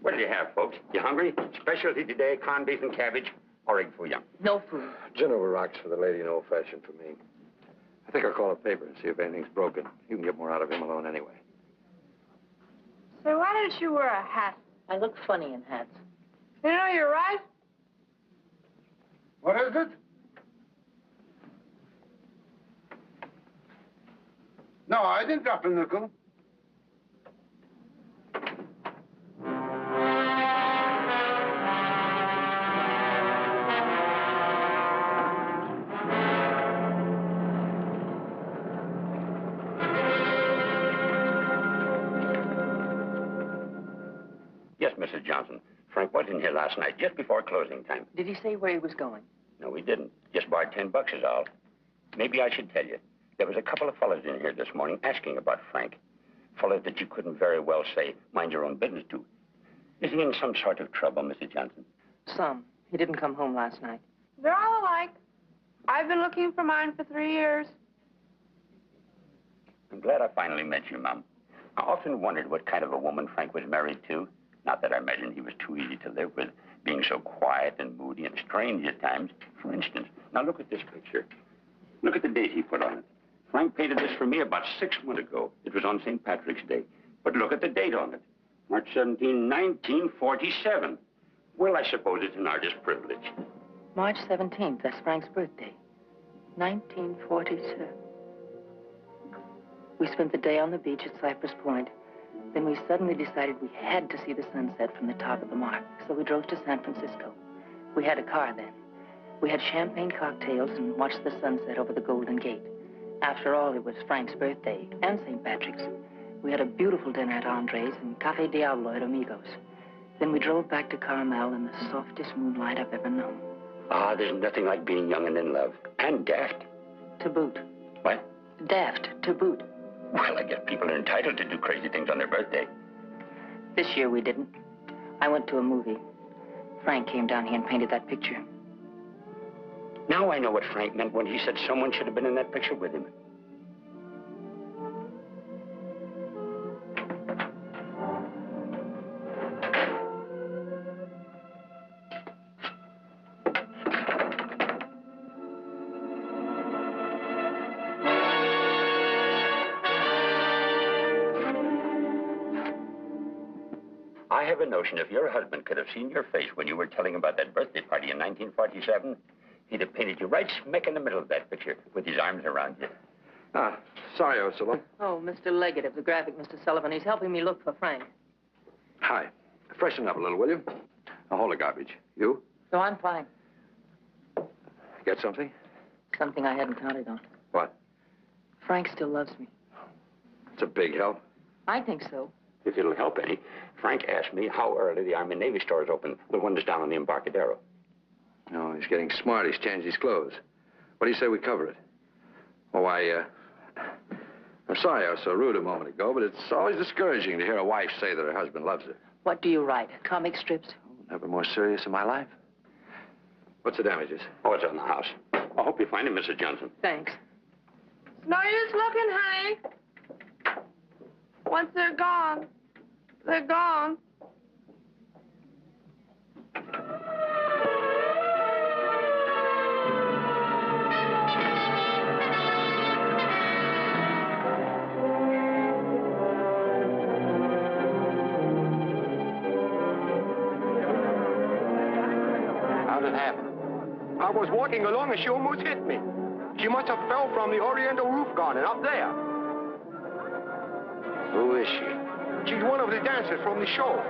What do you have, folks? You hungry? Specialty today, corned beef and cabbage, or egg foo young. No food. Gin over rocks for the lady and old-fashioned for me. I think I'll call a paper and see if anything's broken. You can get more out of him alone anyway. So why didn't you wear a hat? I look funny in hats. You know, you're right. What is it? No, I didn't drop a nickel. Yes, Mrs. Johnson. Frank was in here last night, just before closing time. Did he say where he was going? No, he didn't. Just borrowed $10 is all. Maybe I should tell you. There was a couple of fellas in here this morning asking about Frank. Fellas that you couldn't very well say, mind your own business to. Is he in some sort of trouble, Mrs. Johnson? Some. He didn't come home last night. They're all alike. I've been looking for mine for 3 years. I'm glad I finally met you, Mom. I often wondered what kind of a woman Frank was married to. Not that I imagined he was too easy to live with, being so quiet and moody and strange at times. For instance, now look at this picture. Look at the date he put on it. Frank painted this for me about 6 months ago. It was on St. Patrick's Day. But look at the date on it. March 17, 1947. Well, I suppose it's an artist's privilege. March 17th, that's Frank's birthday. 1947. We spent the day on the beach at Cypress Point. Then we suddenly decided we had to see the sunset from the top of the mark. So we drove to San Francisco. We had a car then. We had champagne cocktails and watched the sunset over the Golden Gate. After all, it was Frank's birthday and St. Patrick's. We had a beautiful dinner at Andre's and Café Diablo at Amigos. Then we drove back to Carmel in the softest moonlight I've ever known. Ah, there's nothing like being young and in love. And daft. To boot. What? Daft, to boot. Well, I guess people are entitled to do crazy things on their birthday. This year we didn't. I went to a movie. Frank came down here and painted that picture. Now I know what Frank meant when he said someone should have been in that picture with him. I have a notion if your husband could have seen your face when you were telling about that birthday party in 1947, he'd have painted you right smack in the middle of that picture with his arms around you. Ah, sorry I was so long. Oh, Mr. Leggett of the graphic, Mr. Sullivan. He's helping me look for Frank. Hi. Freshen up a little, will you? Now, hold the garbage. You? No, I'm fine. Get something? Something I hadn't counted on. What? Frank still loves me. It's a big help. I think so. If it'll help any, Frank asked me how early the Army and Navy store is open. The one that's down on the Embarcadero. No, he's getting smart. He's changed his clothes. What do you say we cover it? Oh, I'm sorry I was so rude a moment ago, but it's always discouraging to hear a wife say that her husband loves her. What do you write? Comic strips? Never more serious in my life. What's the damages? Oh, it's on the house. I hope you find him, Mrs. Johnson. Thanks. It's no use looking, honey. Once they're gone, they're gone. How did it happen? I was walking along and she almost hit me. She must have fell from the Oriental roof garden up there. Who is she? She's one of the dancers from the show.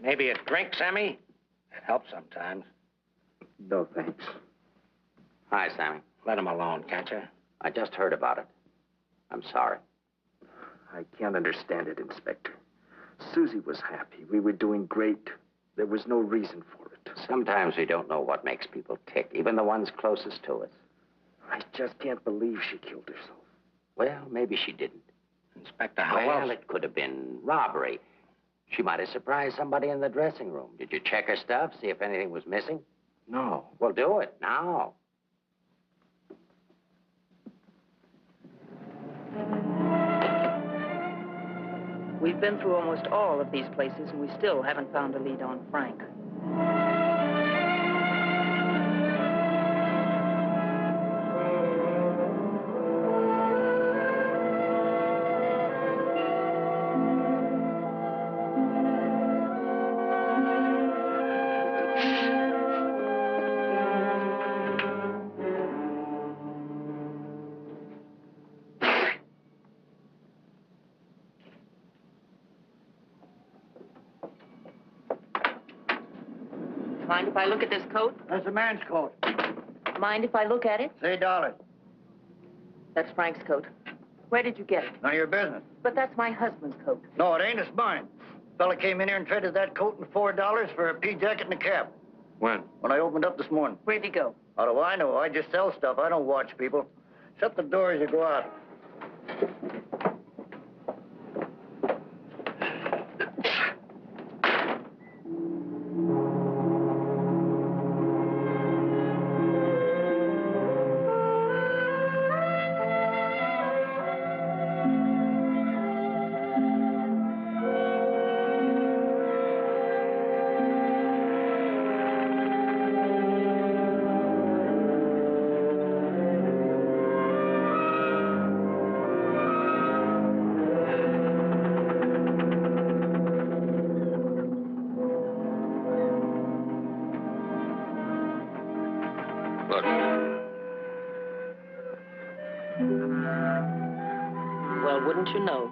Maybe a drink, Sammy? It helps sometimes. No, thanks. Hi, Sammy. Let him alone, can't you? I just heard about it. I'm sorry. I can't understand it, Inspector. Susie was happy. We were doing great. There was no reason for it. Sometimes we don't know what makes people tick, even the ones closest to us. I just can't believe she killed herself. Well, maybe she didn't. Inspector, how Well, else? it could have been robbery. She might have surprised somebody in the dressing room. Did you check her stuff, see if anything was missing? No. Well, do it now. We've been through almost all of these places, and we still haven't found a lead on Frank. Mind if I look at this coat? That's a man's coat. Mind if I look at it? Say $1. That's Frank's coat. Where did you get it? None of your business. But that's my husband's coat. No, it ain't. It's mine. Fella came in here and traded that coat and $4 for a pea jacket and a cap. When? When I opened up this morning. Where'd he go? How do I know? I just sell stuff. I don't watch people. Shut the door as you go out. Look. Well, wouldn't you know?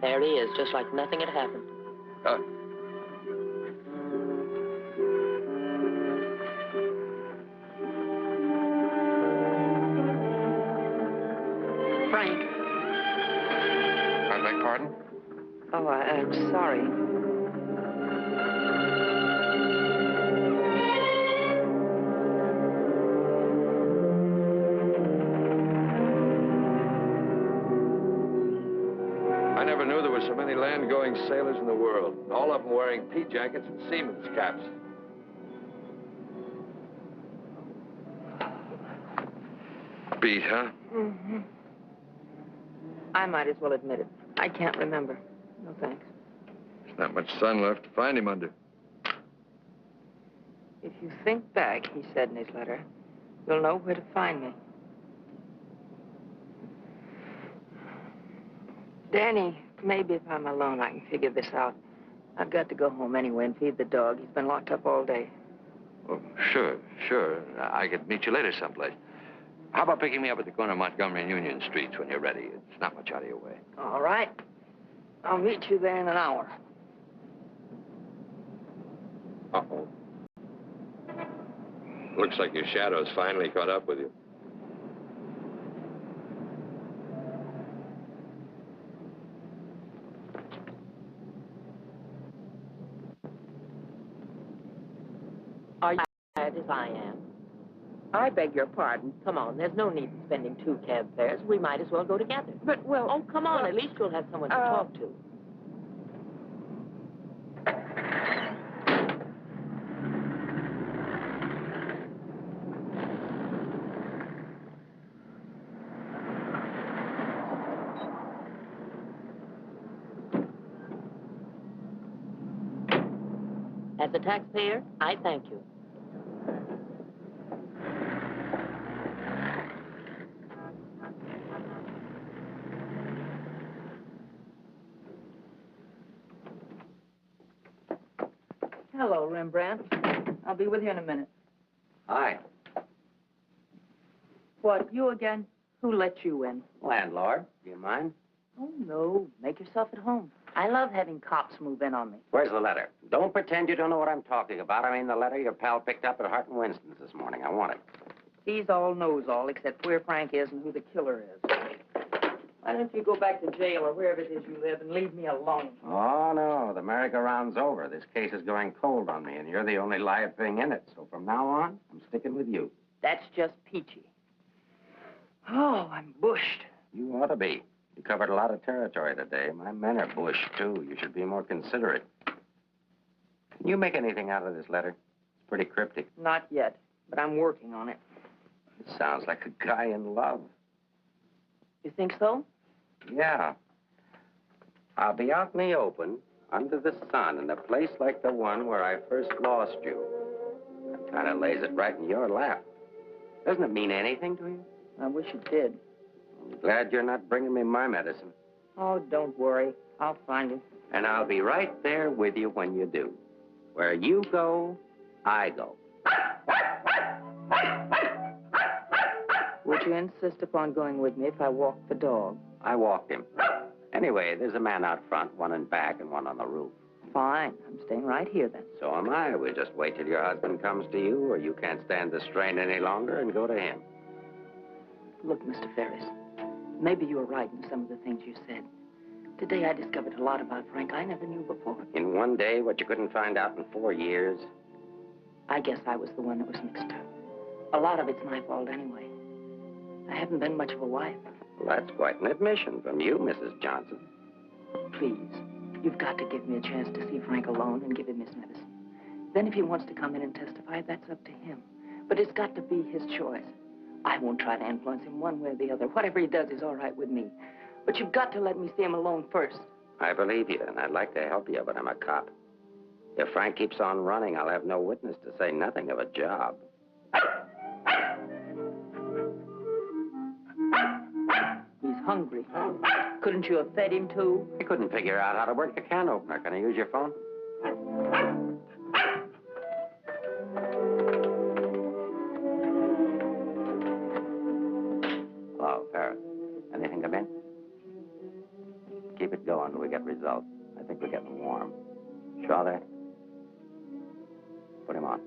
There he is, just like nothing had happened. Frank. I beg pardon? Oh, I'm sorry. I never knew there were so many land-going sailors in the world. All of them wearing pea jackets and seamen's caps. Beat, huh? Mm-hmm. I might as well admit it. I can't remember. No thanks. There's not much sun left to find him under. If you think back, he said in his letter, you'll know where to find me. Danny, maybe if I'm alone, I can figure this out. I've got to go home anyway and feed the dog. He's been locked up all day. Oh, sure. I could meet you later someplace. How about picking me up at the corner of Montgomery and Union Streets when you're ready? It's not much out of your way. All right. I'll meet you there in an hour. Uh-oh. Looks like your shadow's finally caught up with you. Are you as I am? I beg your pardon. Come on, there's no need in spending 2 cab fares. We might as well go together. But, well... Oh, come on. At least you'll have someone to talk to. As a taxpayer, I thank you. Hello, Rembrandt. I'll be with you in a minute. Hi. What, you again? Who let you in? Landlord, do you mind? Oh, no. Make yourself at home. I love having cops move in on me. Where's the letter? Don't pretend you don't know what I'm talking about. I mean the letter your pal picked up at Hart and Winston's this morning. I want it. He's all knows all, except where Frank is and who the killer is. Why don't you go back to jail or wherever it is you live and leave me alone? Oh, no. The merry-go-round's over. This case is going cold on me, and you're the only live thing in it. So from now on, I'm sticking with you. That's just peachy. Oh, I'm bushed. You ought to be. You covered a lot of territory today. My men are bushed, too. You should be more considerate. Can you make anything out of this letter? It's pretty cryptic. Not yet, but I'm working on it. It sounds like a guy in love. You think so? Yeah. I'll be out in the open, under the sun, in a place like the one where I first lost you. That kind of lays it right in your lap. Doesn't it mean anything to you? I wish it did. I'm glad you're not bringing me my medicine. Oh, don't worry. I'll find you. And I'll be right there with you when you do. Where you go, I go. Would you insist upon going with me if I walk the dog? I walked him. Anyway, there's a man out front, one in back, and one on the roof. Fine. I'm staying right here, then. So am I. We'll just wait till your husband comes to you, or you can't stand the strain any longer, and go to him. Look, Mr. Ferris, maybe you were right in some of the things you said. Today I discovered a lot about Frank I never knew before. In one day, what you couldn't find out in 4 years? I guess I was the one that was mixed up. A lot of it's my fault anyway. I haven't been much of a wife. Well, that's quite an admission from you, Mrs. Johnson. Please, you've got to give me a chance to see Frank alone and give him his medicine. Then if he wants to come in and testify, that's up to him. But it's got to be his choice. I won't try to influence him one way or the other. Whatever he does is all right with me. But you've got to let me see him alone first. I believe you, and I'd like to help you, but I'm a cop. If Frank keeps on running, I'll have no witness to say nothing of a job. He's hungry. Couldn't you have fed him, too? I couldn't figure out how to work the can opener. Can I use your phone? Hello, Paris. Anything come in? Keep it going till we get results. I think we're getting warm. Shaw there? Put him on.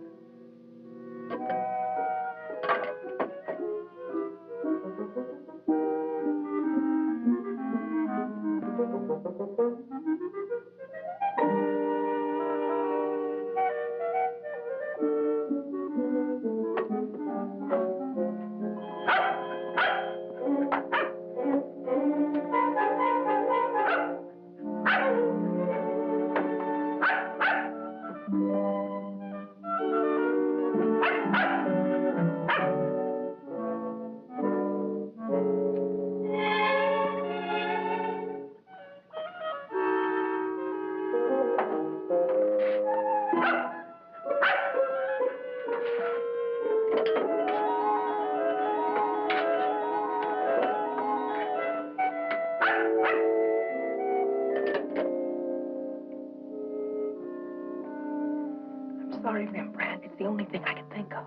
Sorry, Rembrandt. It's the only thing I can think of.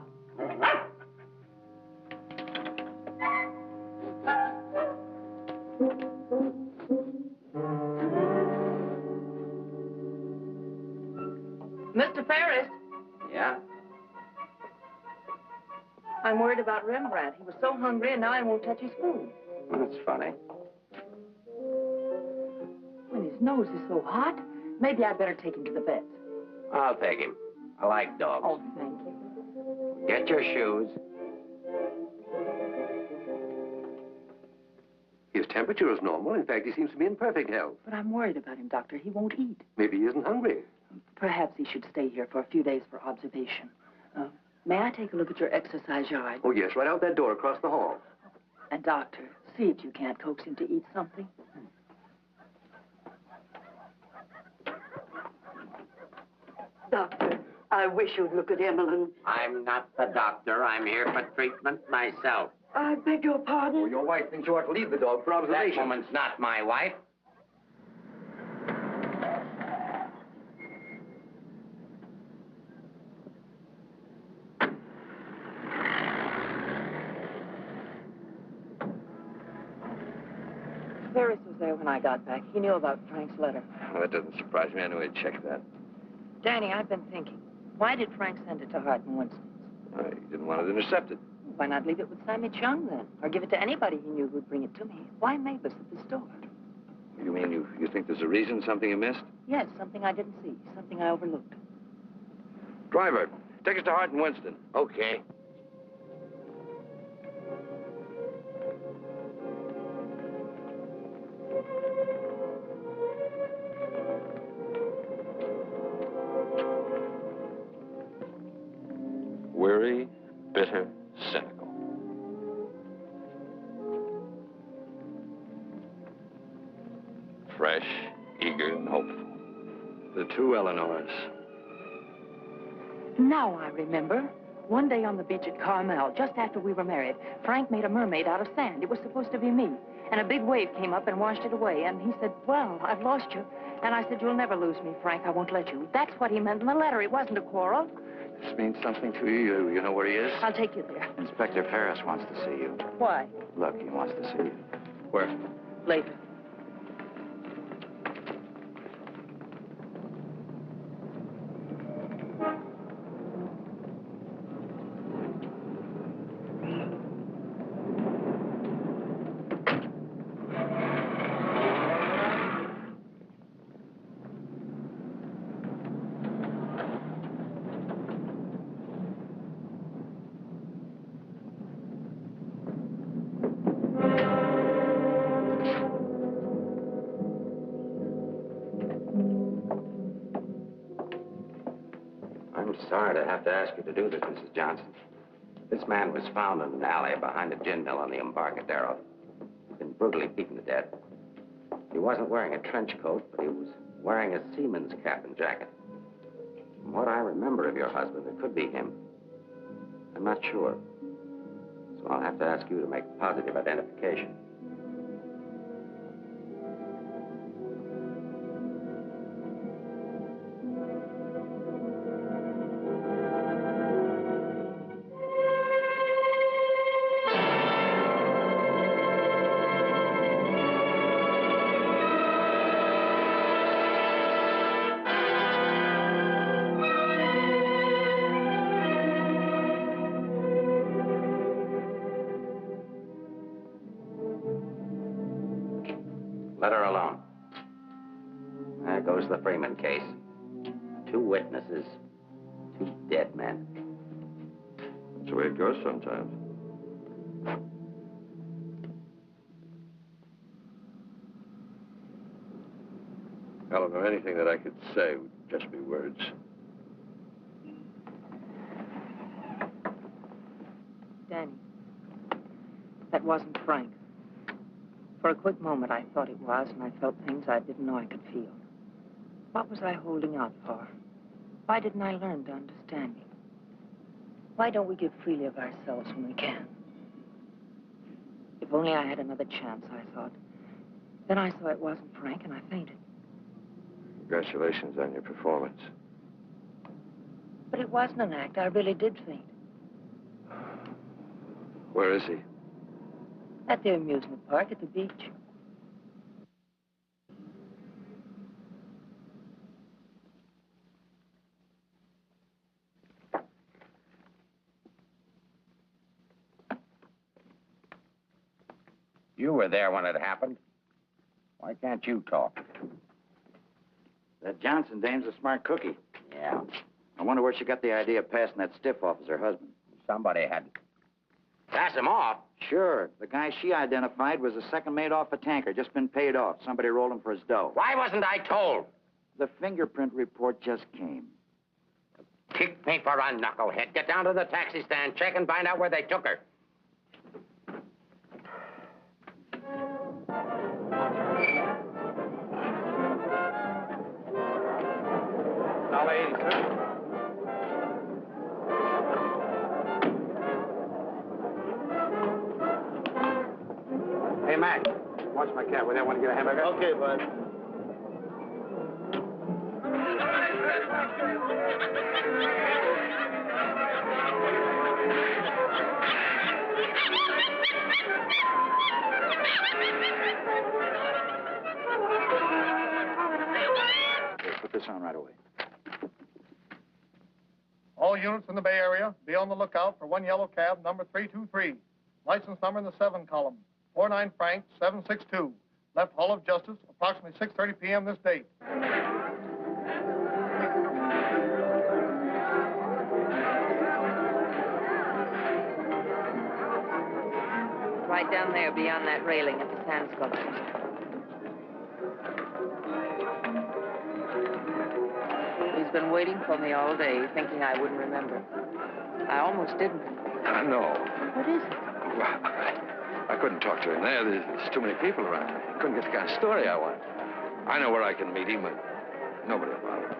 Mr. Ferris? I'm worried about Rembrandt. He was so hungry, and now he won't touch his food. That's funny. When his nose is so hot, maybe I'd better take him to the vet. I'll take him. I like dogs. Oh, thank you. Get your shoes. His temperature is normal. In fact, he seems to be in perfect health. But I'm worried about him, Doctor. He won't eat. Maybe he isn't hungry. Perhaps he should stay here for a few days for observation. May I take a look at your exercise yard? Oh, yes, right out that door across the hall. And, Doctor, see if you can't coax him to eat something. Doctor, I wish you'd look at Emmeline. I'm not the doctor. I'm here for treatment myself. I beg your pardon? Oh, your wife thinks you ought to leave the dog for observation. That woman's not my wife. Ferris was there when I got back. He knew about Frank's letter. Well, that doesn't surprise me. I knew he'd check that. Danny, I've been thinking. Why did Frank send it to Hart and Winston's? He didn't want it intercepted. Why not leave it with Sammy Chung, then? Or give it to anybody he knew who'd bring it to me? Why Mavis at the store? You mean you think there's a reason, something you missed? Yes, something I didn't see, something I overlooked. Driver, take us to Hart and Winston. Okay. Weary, bitter, cynical. Fresh, eager, and hopeful. The two Eleanors. Now I remember. One day on the beach at Carmel, just after we were married, Frank made a mermaid out of sand. It was supposed to be me. And a big wave came up and washed it away. And he said, well, I've lost you. And I said, you'll never lose me, Frank. I won't let you. That's what he meant in the letter. It wasn't a quarrel. This means something to you. You know where he is? I'll take you there. Inspector Ferris wants to see you. Why? Look, he wants to see you. Where? Later. I'm sorry to have to ask you to do this, Mrs. Johnson. This man was found in an alley behind a gin mill on the Embarcadero. He'd been brutally beaten to death. He wasn't wearing a trench coat, but he was wearing a seaman's cap and jacket. From what I remember of your husband, it could be him. I'm not sure. So I'll have to ask you to make positive identification. Let her alone. There goes the Freeman case. 2 witnesses, 2 dead men. That's the way it goes sometimes. Eleanor, anything that I could say would just be words. Danny, that wasn't Frank. For a quick moment, I thought it was, and I felt things I didn't know I could feel. What was I holding out for? Why didn't I learn to understand him? Why don't we give freely of ourselves when we can? If only I had another chance, I thought. Then I saw it wasn't Frank, and I fainted. Congratulations on your performance. But it wasn't an act. I really did faint. Where is he? At the amusement park at the beach. You were there when it happened. Why can't you talk? That Johnson dame's a smart cookie. Yeah. I wonder where she got the idea of passing that stiff off as her husband. Somebody had to pass him off. Sure. The guy she identified was a second mate off a tanker, just been paid off. Somebody rolled him for his dough. Why wasn't I told? The fingerprint report just came. Kick me for a knucklehead. Get down to the taxi stand, check and find out where they took her. $1.80, sir. Hey, Mac, watch my cab. Will they want to get a hamburger? Okay, bud. Okay, put this on right away. All units in the Bay Area, be on the lookout for one yellow cab, number 323. License number in the 7 column. 49 Frank 762. Left Hall of Justice, approximately 6:30 p.m. this date. Right down there beyond that railing at the sand sculptures. He's been waiting for me all day, thinking I wouldn't remember. I almost didn't. No. What is it? I couldn't talk to him there. There's too many people around. I couldn't get the kind of story I want. I know where I can meet him, but nobody will bother him.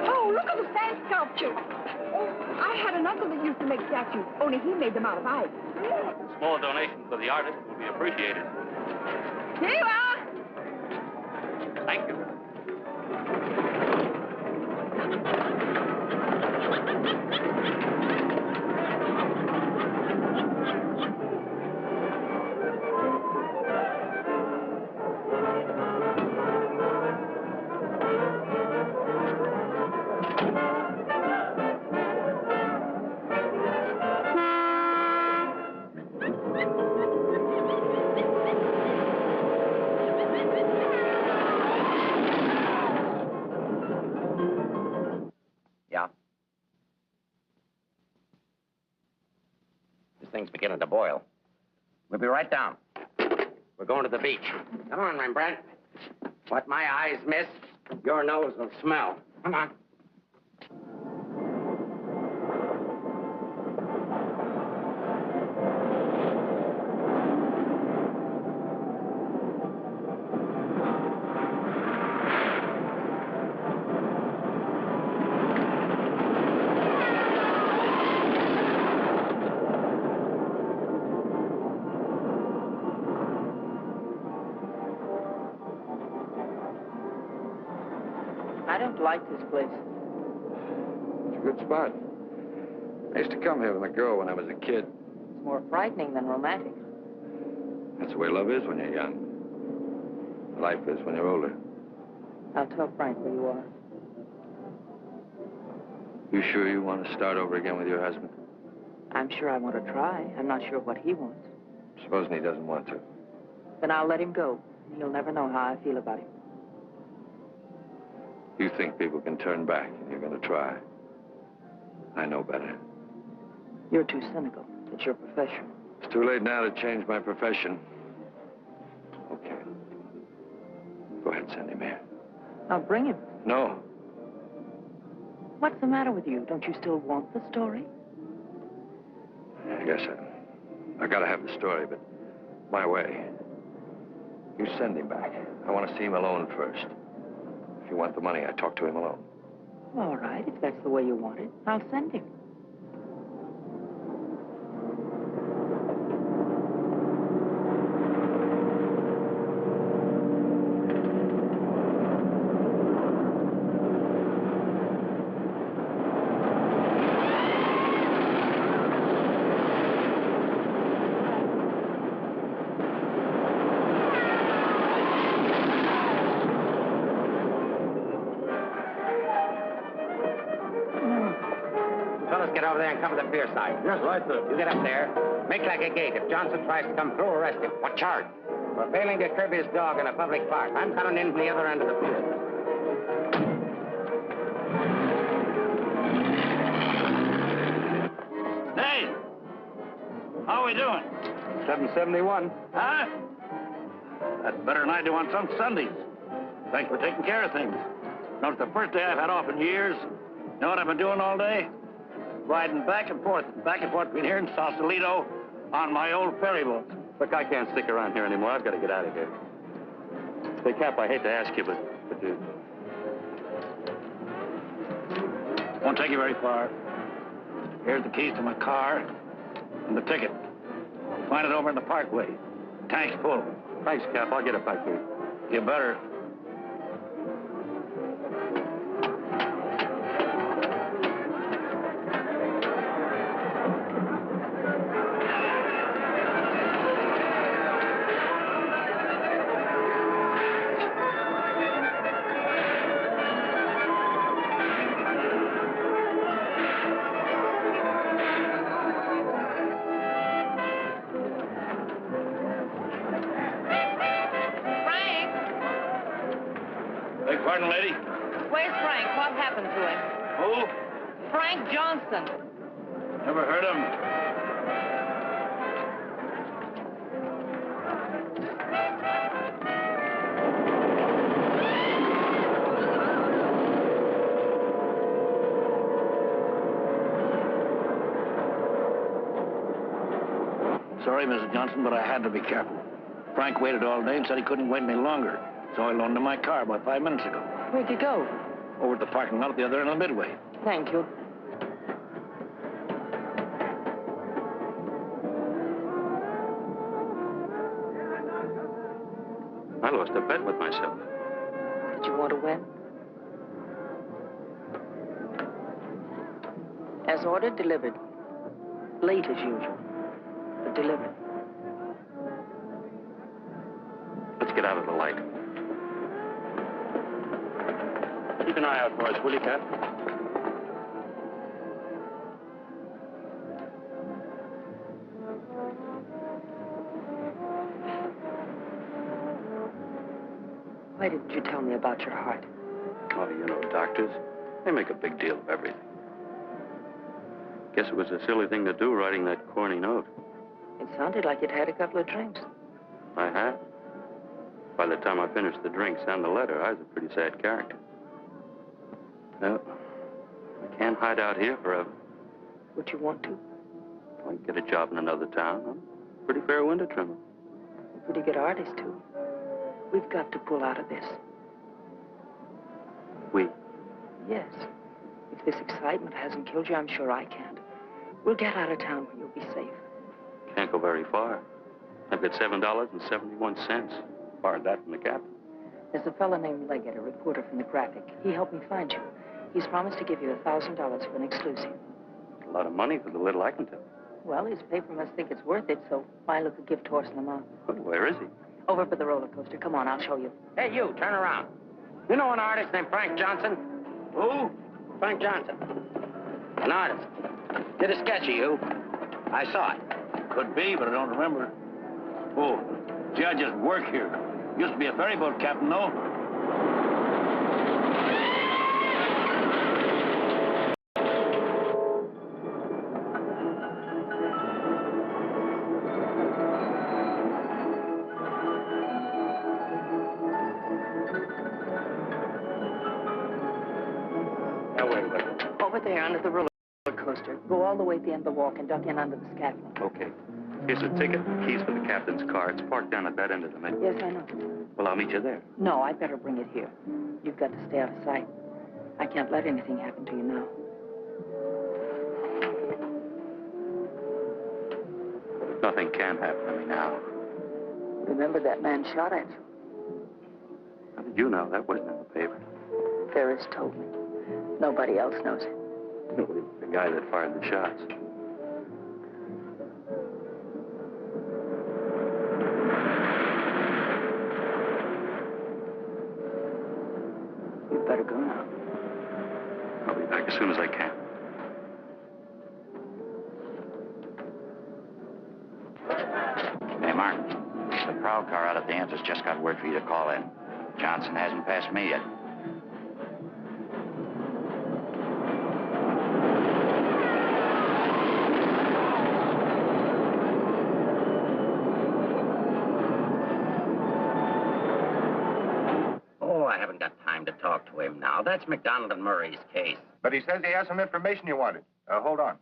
Oh, look at the sand sculpture. I had an uncle that used to make statues, only he made them out of ice. A small donation for the artist will be appreciated. Here you are. Thank you. Yeah? This thing's beginning to boil. We'll be right down. We're going to the beach. Come on, Rembrandt. What my eyes miss, your nose will smell. Come on. I don't like this place. It's a good spot. I used to come here with a girl when I was a kid. It's more frightening than romantic. That's the way love is when you're young. Life is when you're older. I'll tell Frank where you are. You sure you want to start over again with your husband? I'm sure I want to try. I'm not sure what he wants. Supposing he doesn't want to. Then I'll let him go. He'll never know how I feel about him. You think people can turn back, and you're going to try. I know better. You're too cynical. It's your profession. It's too late now to change my profession. Okay. Go ahead, send him here. I'll bring him. No. What's the matter with you? Don't you still want the story? I guess I got to have the story, but my way. You send him back. I want to see him alone first. If you want the money, I talk to him alone. All right, if that's the way you want it, I'll send him. fellas get over there and cover the pier side. Yes, right, sir. You get up there. Make like a gate. If Johnson tries to come through, arrest him. What charge? For failing to curb his dog in a public park. I'm coming in from the other end of the pier. Hey! How are we doing? 771. Huh? That's better than I do on some Sundays. Thanks for taking care of things. No, it's the first day I've had off in years. You know what I've been doing all day? Riding back and forth between here and Sausalito on my old ferry boat. Look, I can't stick around here anymore. I've got to get out of here. Say, Cap, I hate to ask you, but Won't take you very far. Here's the keys to my car and the ticket. Find it over in the parkway. Tank's full. Thanks, Cap. I'll get it back to you. You better. Beg pardon, lady? Where's Frank? What happened to him? Who? Frank Johnson. Never heard of him. Sorry, Mrs. Johnson, but I had to be careful. Frank waited all day and said he couldn't wait any longer. So I loaned him my car about 5 minutes ago. Where'd you go? Over at the parking lot at the other end of the Midway. Thank you. I lost a bet with myself. Did you want to win? As ordered, delivered. Late as usual, but delivered. Let's get out of the light. Keep an eye out for us, will you, Cap? Why didn't you tell me about your heart? Oh, you know, doctors, they make a big deal of everything. Guess it was a silly thing to do, writing that corny note. It sounded like you'd had a couple of drinks. I had. By the time I finished the drinks and the letter, I was a pretty sad character. Well, I can't hide out here forever. Would you want to? I can get a job in another town. I'm a pretty fair window trimmer. Pretty good artist, too. We've got to pull out of this. We? Yes. If this excitement hasn't killed you, I'm sure I can't. We'll get out of town where you'll be safe. Can't go very far. I've got $7.71. Borrowed that from the captain. There's a fellow named Leggett, a reporter from the Graphic. He helped me find you. He's promised to give you $1,000 for an exclusive. A lot of money for the little I can tell. Well, his paper must think it's worth it, so why look a gift horse in the mouth? But where is he? Over by the roller coaster. Come on, I'll show you. Hey, you, turn around. You know an artist named Frank Johnson? Who? Frank Johnson. An artist. Did a sketch of you. I saw it. Could be, but I don't remember. Oh, gee, I just work here. Used to be a ferry boat captain, though. Now, wait. Over there under the roller coaster. Go all the way at the end of the walk and duck in under the scaffolding. Okay. Here's the ticket, keys for the captain's car. It's parked down at that end of the Midway. Yes, I know. Well, I'll meet you there. No, I'd better bring it here. You've got to stay out of sight. I can't let anything happen to you now. Nothing can happen to me now. Remember that man shot at you? How did you know? That wasn't in the paper. Ferris told me. Nobody else knows it. No, the guy that fired the shots. You'd better go now. I'll be back as soon as I can. but the aunt has just got word for you to call in. Johnson hasn't passed me yet. Oh, I haven't got time to talk to him now. That's McDonald and Murray's case. But he says he has some information you wanted. Hold on.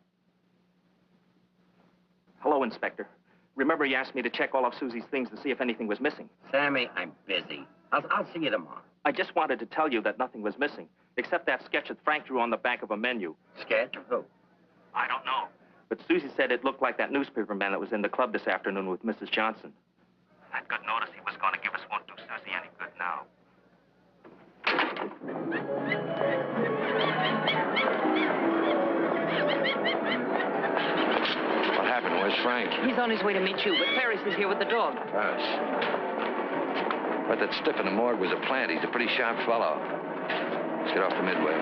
Hello, Inspector. Remember you asked me to check all of Susie's things to see if anything was missing? Sammy, I'm busy. I'll see you tomorrow. I just wanted to tell you that nothing was missing, except that sketch that Frank drew on the back of a menu. Sketch of who? I don't know. But Susie said it looked like that newspaper man that was in the club this afternoon with Mrs. Johnson. I'd got notice he was going to give us won't do Susie any good now. What happened? Where's Frank? He's on his way to meet you, but Ferris is here with the dog. Ferris. But that stiff in the morgue was a plant. He's a pretty sharp fellow. Let's get off the Midway.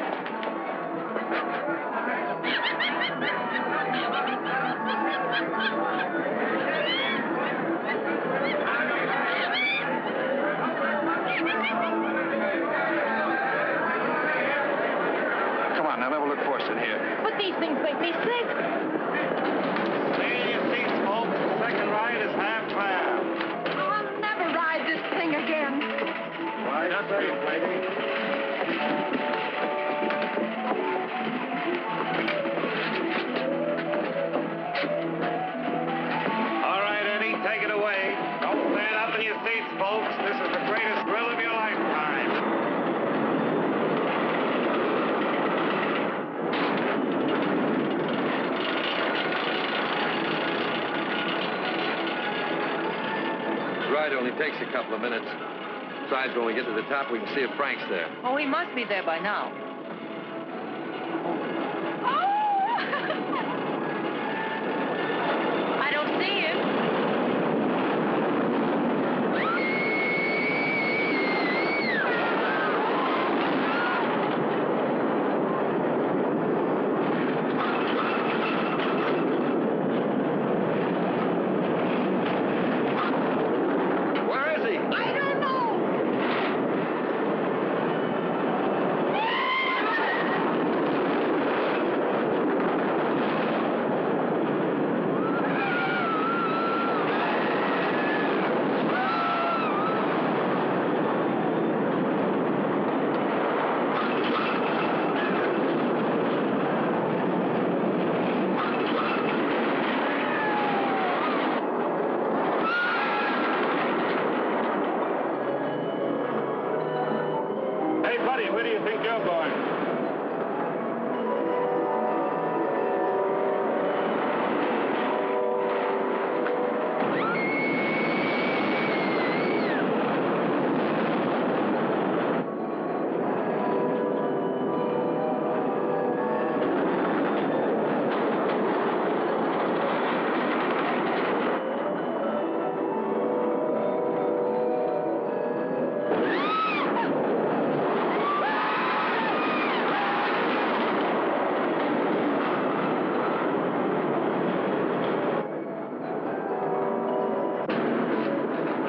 Come on, now never look for us in here. But these things make me sick. Stay in your seats, folks. The second ride is half fare. I'll never ride this thing again. Right up there, lady. All right, Eddie, take it away. Don't stand up in your seats, folks. This is the greatest thrill of your lifetime. The ride only takes a couple of minutes. Besides, when we get to the top, we can see if Frank's there. Oh, he must be there by now. I don't see him. Where is he? I don't know. Hey, buddy, where do you think you're going?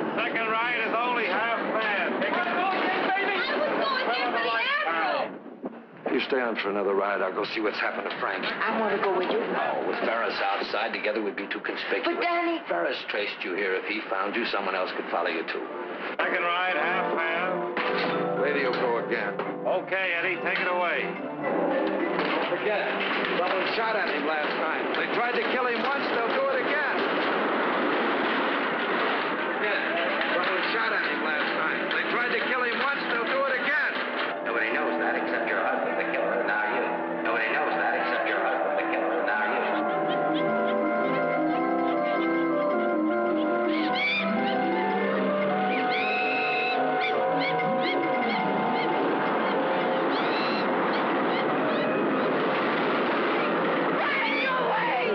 The second ride is only half fare. Take it. You stay on for another ride. I'll go see what's happened to Frank. I want to go with you. No, with Ferris outside, together we'd be too conspicuous. But, Danny... Ferris traced you here. If he found you, someone else could follow you, too. Second ride, half fare. Radio go again. Okay, Eddie, take it away. Don't forget, someone shot at him last night. They tried to kill him once, they'll do it again. Again, someone shot at him last night. They tried to kill him once, they'll do it again. Nobody knows that except your husband, the killer, and now you. Nobody knows that except your husband, the killer, and now you. Run away!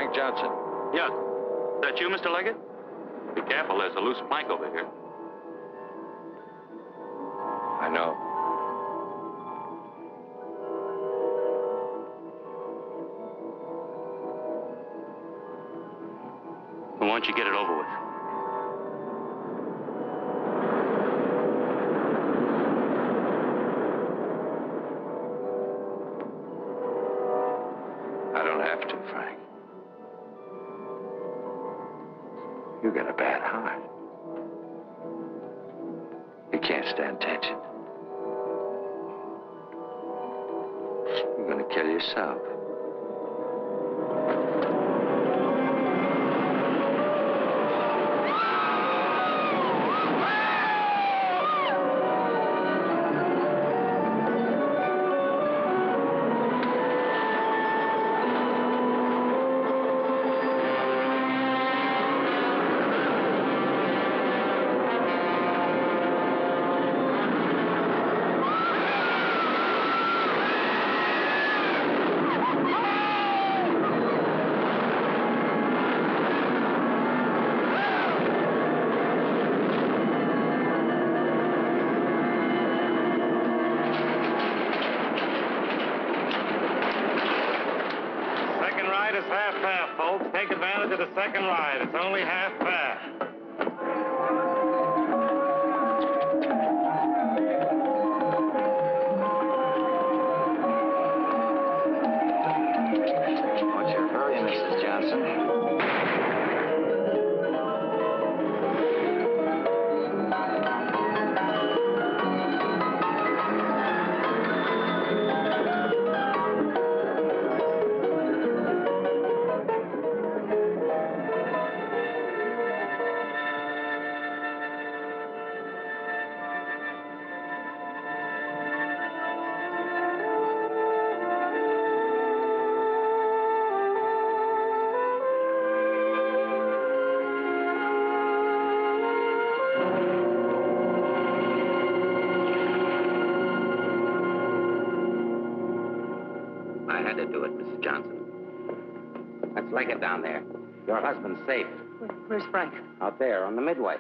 Frank Johnson. Yes. Is that you, Mr. Leggett? Be careful, there's a loose plank over here. I know. Well, why don't you get it over with? I don't have to, Frank. You got a bad heart. You can't stand tension. You're gonna kill yourself. Take advantage of the second ride. It's only half fare. What's your hurry, Mrs. Johnson? I had to do it, Mrs. Johnson. Let's leg it down there. Your husband's safe. Where's Frank? Out there on the midway.